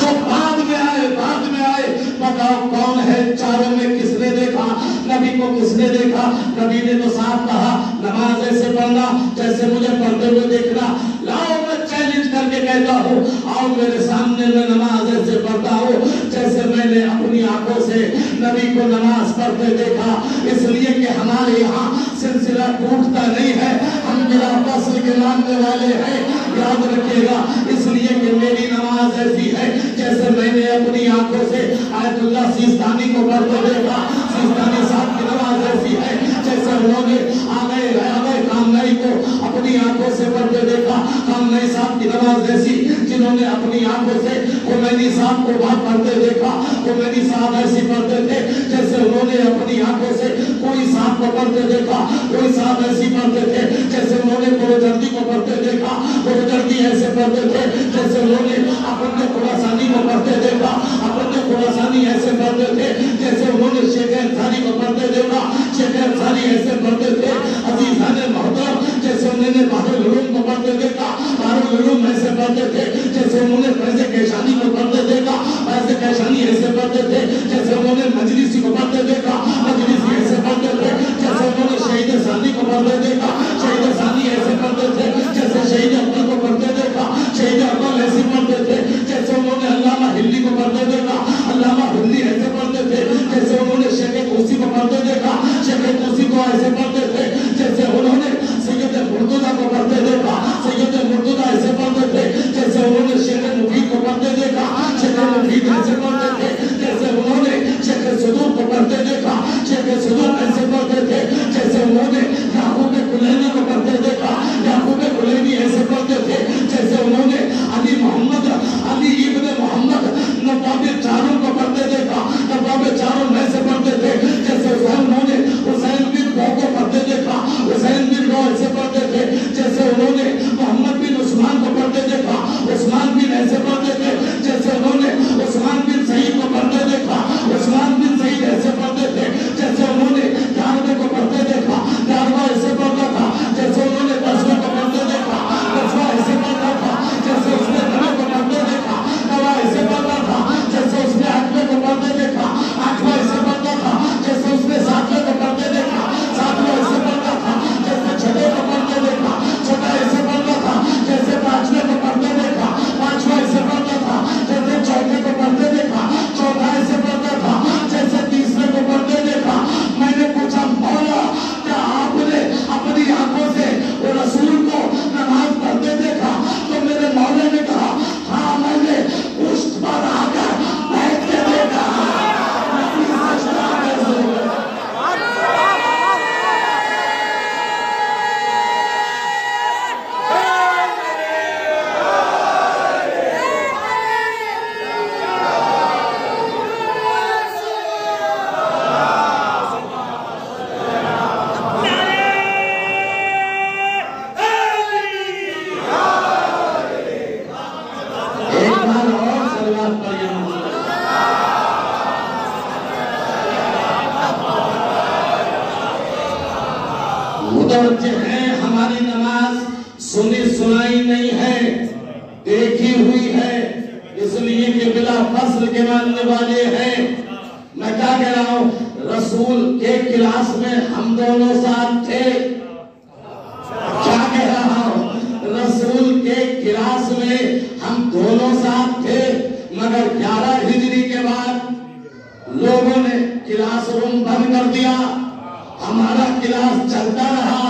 جو بعد میں آئے، بعد میں آئے. بتاؤ کون ہے چاروں میں؟ کس نے دیکھا نبی کو؟ کس نے دیکھا؟ نبی نے تو صاحب کہا نماز ایسے پڑھنا جیسے مجھے پڑھتے ہوئے دیکھنا. لاؤ میں چیلنج کر کے کہتا ہوں، آؤ میرے سامنے میں نماز ایسے پڑھتا ہوں جیسے میں نے اپنی آنکھوں سے نبی کو نماز پڑھتے دیکھا. اس لیے کہ ہمارے یہاں سلسلہ ٹوٹتا نہیں ہے، ہم بلا فصل کے ماننے والے ہیں. یاد رکھیے گا، اس لیے کہ میری نماز ایسی ہے جیسے میں نے اپنی آنکھوں سے آیت اللہ سیستانی کو پڑھتے دیکھا. سیستانی صاحب کی نماز ایسی ہے جیسے انہوں نے آگئے کامنائی کو اپنی آنکھوں سے پڑھتے دیکھا. کامنائی صاحب کی نماز ایسی جنہوں نے اپنی آنکھوں سے خمینی صاحب کو بات پڑھتے دیکھا. خمینی صاحب ایسی پڑھتے تھے جیسے انہوں نے اپنی آنکھوں سے کوئی صاحب کو پڑھتے دیکھا. کوئی صاحب ایسی پڑھتے تھے جیسے انہوں نے بروجردی کو پڑھتے دیکھا. بروجردی ایسے پڑھتے تھے جیسے انہوں نے اپنے خراسانی کو پڑھتے دیکھا. اپنے خراسانی ایسے پڑھتے تھے جیسے انہوں نے شیخ انصاری کو پڑھتے دیکھا. شیخ انصاری ایسے پڑھتے تھے عزیزان محترم جیسے انہوں نے بحر العلوم کو پڑھتے دیکھا. بحر العلوم ایسے پڑھتے تھے جیسے انہوں نے فیض کیشانی کو پڑھتے دیکھا. فیض کیشانی ایسے پڑھتے تھے جیسے انہوں نے مجلسی کو پڑھتے دیکھا. مجلسی ایسے پڑھتے تھے جیسے انہوں نے شہید ثانی کو پڑھتے دیکھا. شہید ثانی ایسے پڑھتے تھے جیسے شہید اکبر کو پڑھتے دیکھا. شہید اکبر ایسے پڑھتے تھے جیسے انہوں نے علامہ ہندی کو پڑھتے دیکھا. علامہ ہندی ایسے پڑھتے تھے جیسے انہوں نے شیخ طوسی کو پڑھتے دیکھا. شیخ طوسی کو ایسے پڑھتے تھے جیسے انہوں نے سید مرتضیٰ کو پڑھتے دیکھا. سید مرتضیٰ ایسے پڑھتے تھے جیسے انہوں نے شیخ مفید کو پڑھتے دیکھا. شیخ مفید ایسے پڑھتے تھے جیسے انہوں نے شیخ صدوق کو پڑھتے دیکھا. شیخ صدوق ایسے پڑھتے تھے جیسے انہوں نے یعقوب کلینی کو پڑھتے دیکھا. یعقوب کلینی ایسے پڑھتے تھے جیسے انہوں نے علی ابن محمد نواب چاروں کو پڑھتے دیکھا. نواب چاروں ایسے پڑھتے تھے جیسے انہوں نے حسین بن گو کو پڑھتے دیکھا. حسین بن گو ایسے پڑھتے تھے جیسے انہوں نے محمد بن عثمان کو پڑھتے دیکھا. عثمان بن ایسے پڑھتے تھے جیسے انہوں نے عثمان بن سعید مدینے کے بلا فصل کے ماننے والے ہیں. میں کیا کہہ رہا ہوں؟ رسول کے کلاس میں ہم دونوں ساتھ تھے. کیا کہہ رہا ہوں؟ رسول کے کلاس میں ہم دونوں ساتھ تھے، مگر 11 ہجری کے بعد لوگوں نے کلاس روم بند کر دیا، ہمارا کلاس چلتا رہا.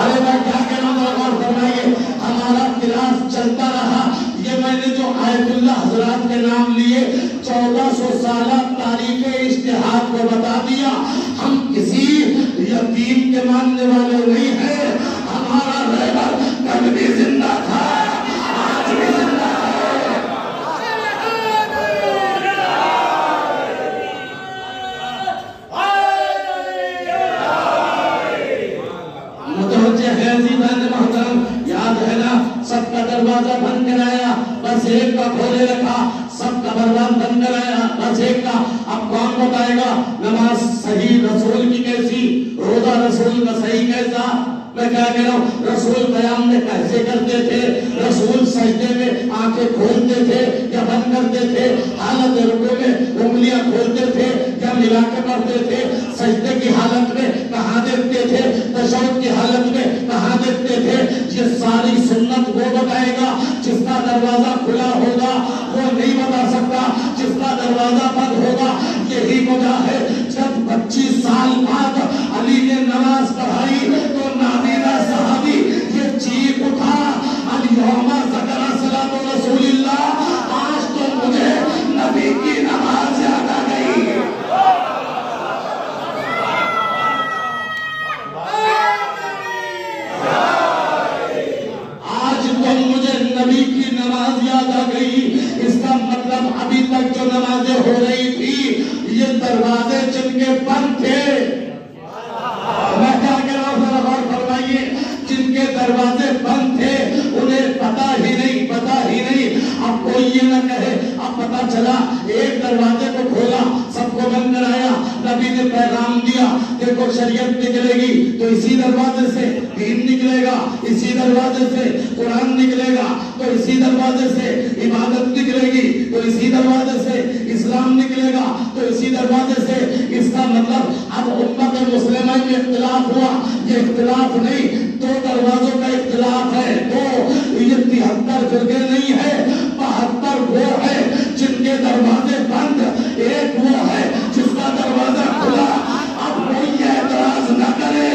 ارے میں کیا کہہ رہا ہوں غور فرمائیے، ہمارا کلاس چلتا رہا. یہ میں نے جو آیت اللہ حضرات کے نام لیے 1400 سالہ تاریخ اجتہاد کو بتا دیا. ہم کسی یتیم کے ماننے والے نہیں ہیں. ہمارا رہبر کل بھی زندہ تھا، آج بھی زندہ ہے. متوجہ ہے عزیزان محترم، یاد ہے نا سب کا دروازہ بند کرایا، بس ایک کا کھولے رکھا. سب کا دروازہ بند کرایا، بس ایک کا. اب کون بتائے گا نماز صحیح رسول کی کیسی، روزہ رسول کا صحیح کیسا؟ میں کیا کہہ رہا ہوں؟ رسول قیام میں کیسے کرتے تھے؟ رسول سجدے میں آنکھیں کھولتے تھے یا بند کرتے تھے؟ حالت رکوع میں انگلیاں کھولتے تھے یا ملا کے پڑھتے تھے؟ سجدے کی حالت میں کہاں دیکھتے تھے؟ تشہد کی حالت میں کہاں دیکھتے تھے؟ یہ ساری سنت وہ بتائے گا. جس کا دروازہ کھلا ہوگا وہ نہیں بتا سکتا، جس کا دروازہ بند ہوگا. یہی وجہ ہے جب 25 سال بعد علی نے نماز پڑھائی تو نابینا صحابی یہ چیخ اٹھا، الیوم ذکر صلاۃ رسول اللہ، آج تو مجھے نبی کی نماز یاد آ گئی. آج تو مجھے نبی کی نماز یاد آ گئی. اس کا مطلب ابھی تک جو نمازیں ہو رہی تھی یہ دروازے جن کے بند تھے. میں کیا کہہ رہا ہوں ذرا غور فرمائیے، جن کے دروازے بند تھے انہیں پتا ہی نہیں. اب کوئی یہ نہ کہے اب پتا چلا ایک دروازے کو کھولا سب کو بند کرایا، نبی نے پیغام دیا دیکھو شریعت نکلے گی تو اسی دروازے سے، دین نکلے گا اسی دروازے سے، قرآن نکلے گا تو اسی دروازے سے، عبادت نکلے گی تو اسی دروازے سے، اسلام نکلے گا تو اسی دروازے سے. اس کا مطلب اب امت مسلمہ میں اختلاف ہوا. یہ اختلاف نہیں، 2 دروازوں کا اختلاف ہے. یہ 73 فرقے نہیں ہے، 72 وہ ہے جن کے دروازے بند، ایک وہ ہے جس کا دروازہ کھلا. اب کوئی اعتراض نہ کرے.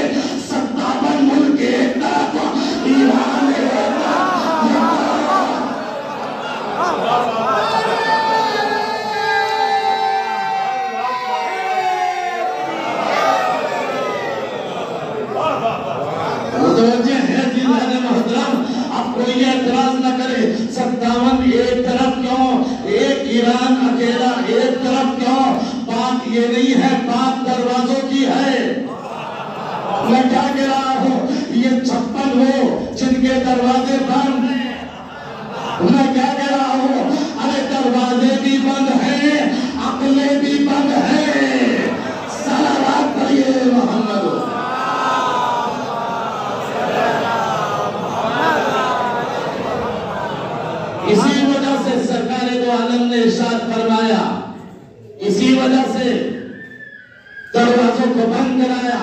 57 ملک ایک طرف، ایران ایک طرف. متوجہ ہے جنہاں محترم، اب کوئی اعتراض نہ کرے. 57 ایک طرف کیوں، ایک ایران اکیلا ایک طرف کیوں؟ بات یہ نہیں ہے، بات دروازوں کی ہے. میں کیا کہہ رہا ہوں؟ یہ 56 ہو جن کے دروازے بند ہیں. میں کیا کہہ رہا ہوں؟ ارے دروازے بھی بند ہیں، عقلیں بھی بند ہیں. صلوات پڑھیے محمد. اسی وجہ سے سرکار دو عالم نے ارشاد فرمایا، اسی وجہ سے دروازوں کو بند کرایا.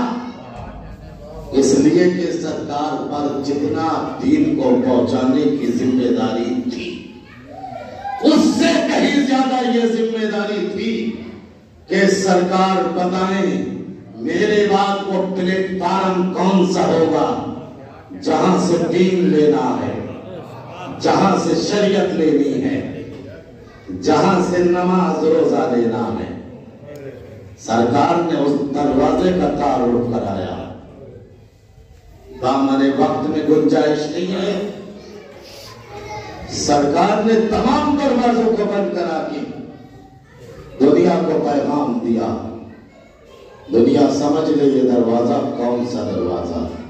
اس لیے کہ سرکار پر جتنا دین کو پہنچانے کی ذمہ داری تھی اس سے کہیں زیادہ یہ ذمہ داری تھی کہ سرکار بتائیں میرے بعد وہ پلیٹ فارم کون سا ہوگا جہاں سے دین لینا ہے، جہاں سے شریعت لینی ہے، جہاں سے نماز روزہ لینا ہے. سرکار نے اس دروازے کا تعارف کرایا. دامن وقت میں گنجائش نہیں ہے. سرکار نے تمام دروازوں کو بند کرا کے دنیا کو پیغام دیا، دنیا سمجھ لے یہ دروازہ کون سا دروازہ ہے.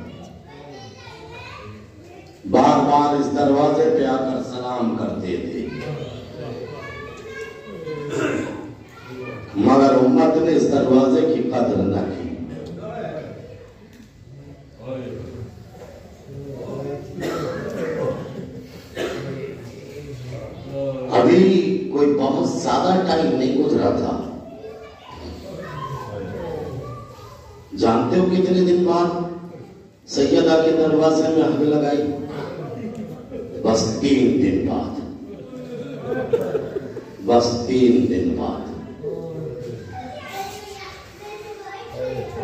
بار بار اس دروازے پہ آ کر سلام کرتے تھے، مگر امت نے اس دروازے کی قدر نہ کی. اب ابھی کوئی بہت زیادہ ٹائم نہیں گزرا تھا، جانتے ہو کتنے دن بعد سیدہ کے دروازے میں آگ لگائی؟ بس 3 دن بعد، بس 3 دن بعد۔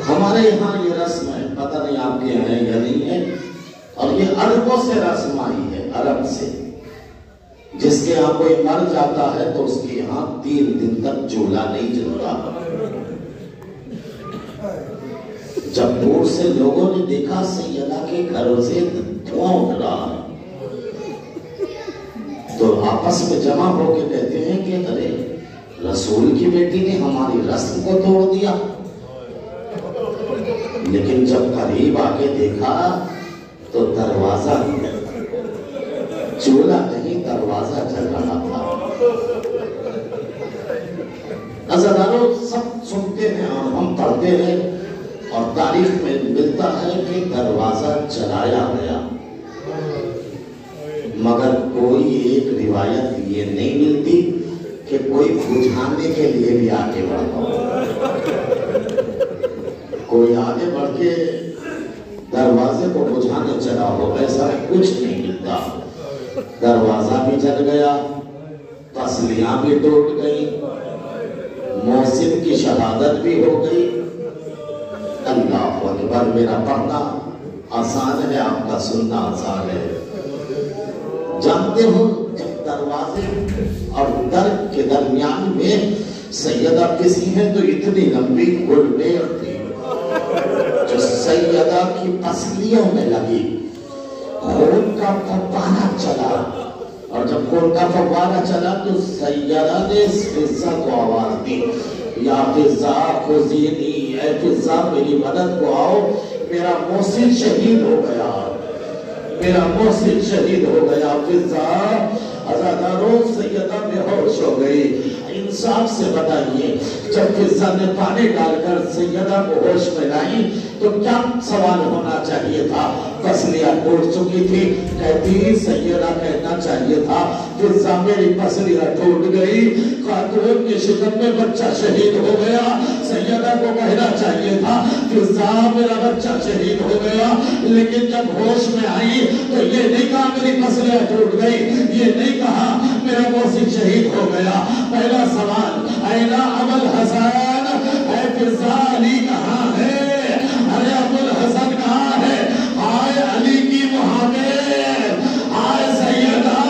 ہمارے یہاں یہ رسم ہے، پتہ نہیں آپ کے یہاں ہے یا نہیں ہے، اور یہ عربوں سے رسم آئی ہے، عرب سے۔ جس کے یہاں کوئی مر جاتا ہے تو اس کے یہاں 3 دن تک چولہا نہیں جلتا۔ جب دور سے لوگوں نے دیکھا سیدہ کے گھروں سے دھواں اٹھ رہا ہے تو آپس میں جمع ہو کے کہتے ہیں کہ ارے رسول کی بیٹی نے ہماری رسم کو توڑ دیا۔ لیکن جب قریب آ کے دیکھا تو دروازہ چولہا نہیں، دروازہ جل رہا تھا۔ عزیزانو، سب سنتے ہیں اور ہم پڑھتے ہیں اور تاریخ میں ملتا ہے کہ دروازہ جلایا گیا، مگر کوئی ایک روایت یہ نہیں ملتی کہ کوئی بجھانے کے لیے بھی آگے بڑھا ہو، کوئی آگے بڑھ کے دروازے کو بجھانے چلا ہو، ایسا کچھ نہیں ملتا۔ دروازہ بھی جل گیا، پسلیاں بھی ٹوٹ گئی، محسن کی شہادت بھی ہو گئی۔ اللہ اکبر، میرا پڑھنا آسان ہے، آپ کا سننا آسان ہے۔ جانتے ہو جب دروازے اور در کے درمیان میں سیدہ کسی ہے تو اتنی لمبی گلبیر تھی جو سیدہ کی پسلیوں میں لگی، خون کا فوارہ چلا، اور جب خون کا فوارہ چلا تو سیدہ نے اس فضہ کو آواز دی، یا فضہ خذینی، اے فضہ میری مدد کو آؤ، میرا محسن شہید ہو گیا، میرا محسن شہید ہو گیا۔ فضہ عزاداروں سیدہ بے ہوش ہو گئی۔ انصاف سے بتائیے، جب فضہ نے پانی ڈال کر سیدہ کو ہوش میں لائی تو کیا سوال ہونا چاہیے تھا؟ پسلیاں ٹوٹ چکی تھی، کہتی سیدہ کہنا چاہیے تھا فضہ میری پسلیاں ٹوٹ گئی، خاتون کے شکم میں بچہ شہید ہو گیا۔ سیدہ کو کہنا چاہیے تھا فضہ میرا بچہ شہید ہو گیا، لیکن جب ہوش میں آئی تو یہ نہیں کہا میری پسلیاں ٹوٹ گئی، یہ نہیں کہا میرا محسن شہید ہو گیا۔ پہلا سوال، اینا ابو الحسن، اے فضہ علی کہاں ہے؟ ارے ابو الحسن کہاں ہے؟ آئے علی کی محبت، آئے سیدہ،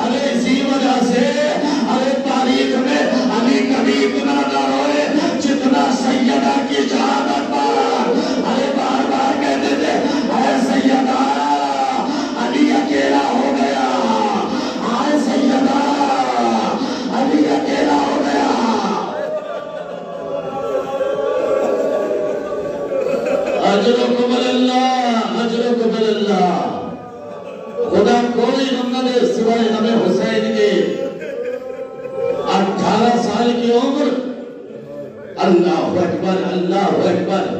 ارے اسی وجہ سے ارے تاریخ میں علی کبھی اتنا نہ روئے جتنا سیدہ کی شہادت پر، ارے بار بار کہتے تھے اے سیدہ علی اکیلا ہو گیا، آئے سیدہ علی اکیلا ہو گیا۔ اجرکم اللہ، اجرکم اللہ۔ خدا کوئی غم نہ دے سوائے غم حسین کے۔ 18 سال کی عمر، اللہ اکبر، اللہ اکبر۔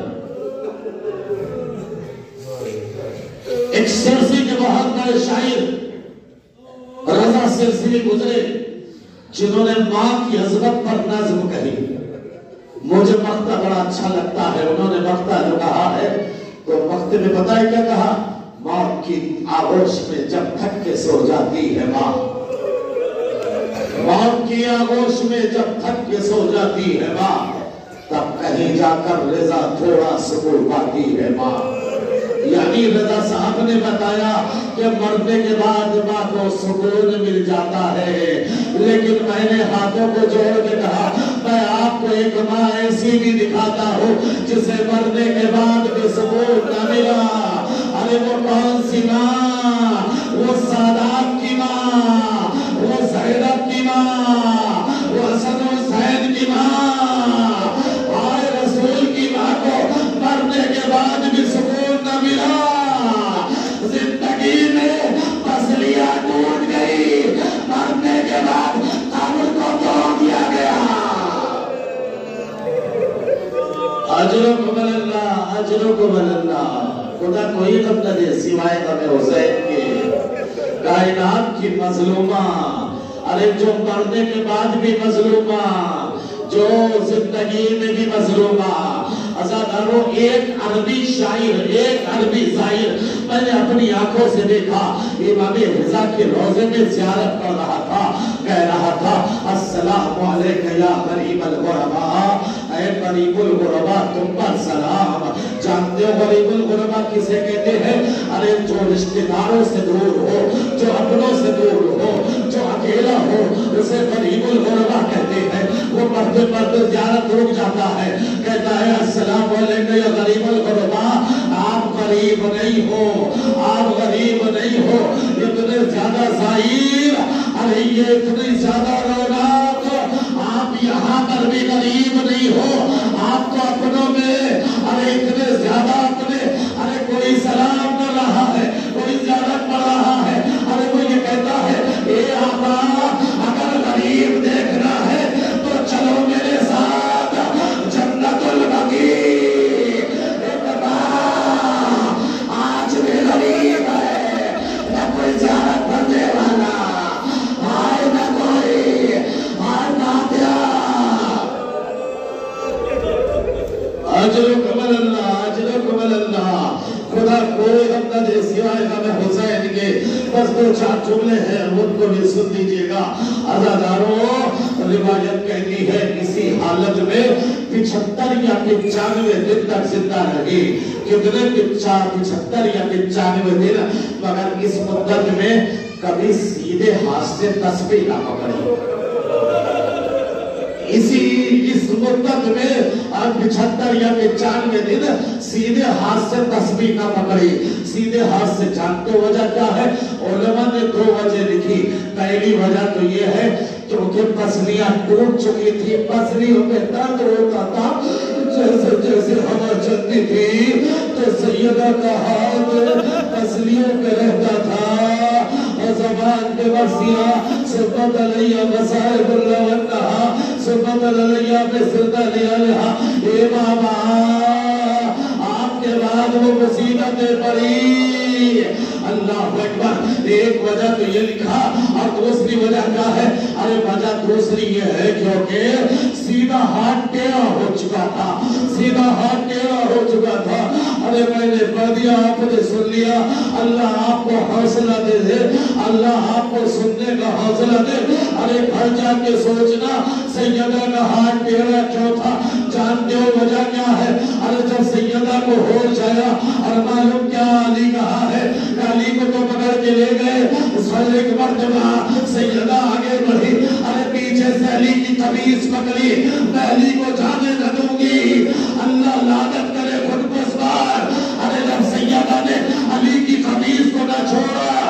ایک سرسی کے بہت بڑے شاعر رضا سرسی گزرے، جنہوں نے ماں کی عظمت پر نظم کہی۔ مجھے مقطع بڑا اچھا لگتا ہے، انہوں نے مقطع جو کہا ہے تو مقطع میں پتہ ہے کیا کہا؟ موت کی آغوش میں جب تھک کے سو جاتی ہے ماں، موت کی آغوش میں جب تھک کے سو جاتی ہے ماں، تب کہیں جا کر رضا تھوڑا سکون پاتی ہے ماں۔ یعنی رضا صاحب نے بتایا کہ مرنے کے بعد ماں کو سکون مل جاتا ہے، لیکن میں نے ہاتھوں کو جوڑ کے کہا میں آپ کو ایک ماں ایسی بھی دکھاتا ہوں جسے مرنے کے بعد بھی سکون نہ ملا۔ ارے وہ کون سی ماں؟ وہ سادات کی ماں، وہ زینب کی ماں، وہ حسن حسین کی ماں، آئے رسول کی ماں کو مرنے کے بعد بھی سکون نہ ملا۔ زندگی میں پسلیاں ٹوٹ گئی، مرنے کے بعد قبر کو توڑ دیا گیا۔ اجرکم اللہ، اجرکم اللہ۔ خدا کوئی غم نہ دے سوائے غم حسین کے۔ کائنات کی مظلومہ ارے جو مرنے کے بعد بھی مظلومہ، جو زندگی میں بھی مظلومہ. عزادارو ایک عربی شاعر، ایک عربی شاعر میں نے اپنی آنکھوں سے دیکھا، امام رضا کے روزے میں زیارت کر رہا تھا، کہہ رہا تھا السلام علیکہ یا غریب الغرباء، اے غریب الغرباء تم پر سلام. جانتے ہو غریب الغرباء کسے کہتے ہیں؟ ارے جو رشتہ داروں سے دور ہو، جو اپنوں سے دور ہو، جو اکیلا ہو، اسے غریب الغرباء کہتے ہیں. وہ پڑھتے پڑھتے زیارت رک جاتا ہے، کہتا ہے السلام علیکم یا غریب الغرباء، آپ غریب نہیں ہو، آپ غریب نہیں ہو، اتنے زیادہ زائر، ارے یہ اتنی زیادہ رونق، آپ یہاں پر بھی غریب نہیں ہو، آپ تو اپنوں میں ارے اتنے زیادہ اپنے، ارے کوئی سلام کر رہا ہے، کوئی زیارت پڑھ رہا ہے، ارے وہ یہ کہتا ہے اے آقا اگر غریب دیکھنا ہے تو چلو میرے ساتھ جنت البقیع. آج بھی غریب ہے، نہ کوئی زیارت کرنے والا، آئے نہ کوئی، آئے ناتیا. اجرکم اللہ، اجرکم اللہ. خدا کوئی ہم نہ دے سوائے غم حسین کے. بس دو چار جملے ہیں ان کو بھی سن لیجیے گا. عزادارو روایت کہتی ہے اسی حالت میں 75 یا 95 دن تک زندہ رہی. کتنے 75 یا 95 دن، مگر اس مدت میں کبھی سیدھے ہاتھ سے تسبیح نہ پکڑی. اس مدت میں 75 یا 95 دن سیدھے ہاتھ سے تسبیح نہ پکڑی. سیدھے ہاتھ سے جانتے وجہ کیا ہے؟ علماء نے 2 وجہ لکھی. پہلی وجہ تو یہ ہے کیونکہ پسلیاں ٹوٹ چکی تھی، پسلیوں پہ درد ہوتا تھا. جیسے جیسے ہوا چلتی تھی تو سیدہ کا ہاتھ پسلیوں پہ رہتا تھا. زبان کے وسیعہ سبت علیہ مسائب اللہ ونہا، سبت علیہ بسرد علیہ. اے بابا آپ کے بعد وہ مصیبتیں پڑی. اللہ اکبر. ایک وجہ تو یہ لکھا، اور دوسری وجہ کیا ہے؟ ارے وجہ دوسری یہ ہے کیونکہ سیدھا ہاتھ ٹیڑھا ہو چکا تھا، سیدھا ہاتھ ٹیڑھا ہو چکا تھا. ارے میں نے پڑھ دیا، آپ نے سن لیا. اللہ آپ کو حوصلہ دے دے، اللہ آپ کو سننے کا حوصلہ دے. ارے گھر جا کے سوچنا سیدہ کا ہاتھ ٹیڑھا کیوں تھا؟ جانتے ہو وجہ کیا ہے؟ ارے جب سیدہ کو ہوش آیا اور معلوم کیا علی کہا ہے، علی کو تو پکڑ کے لے گئے. ایک مرتبہ سیدہ آگے بڑھی، ارے پیچھے سے علی کی قمیص پکڑی، میں علی کو جانے نہ دوں گی، اللہ لعنت کرے خود کو اس بار. ارے جب سیدہ نے علی کی قمیص کو نہ چھوڑا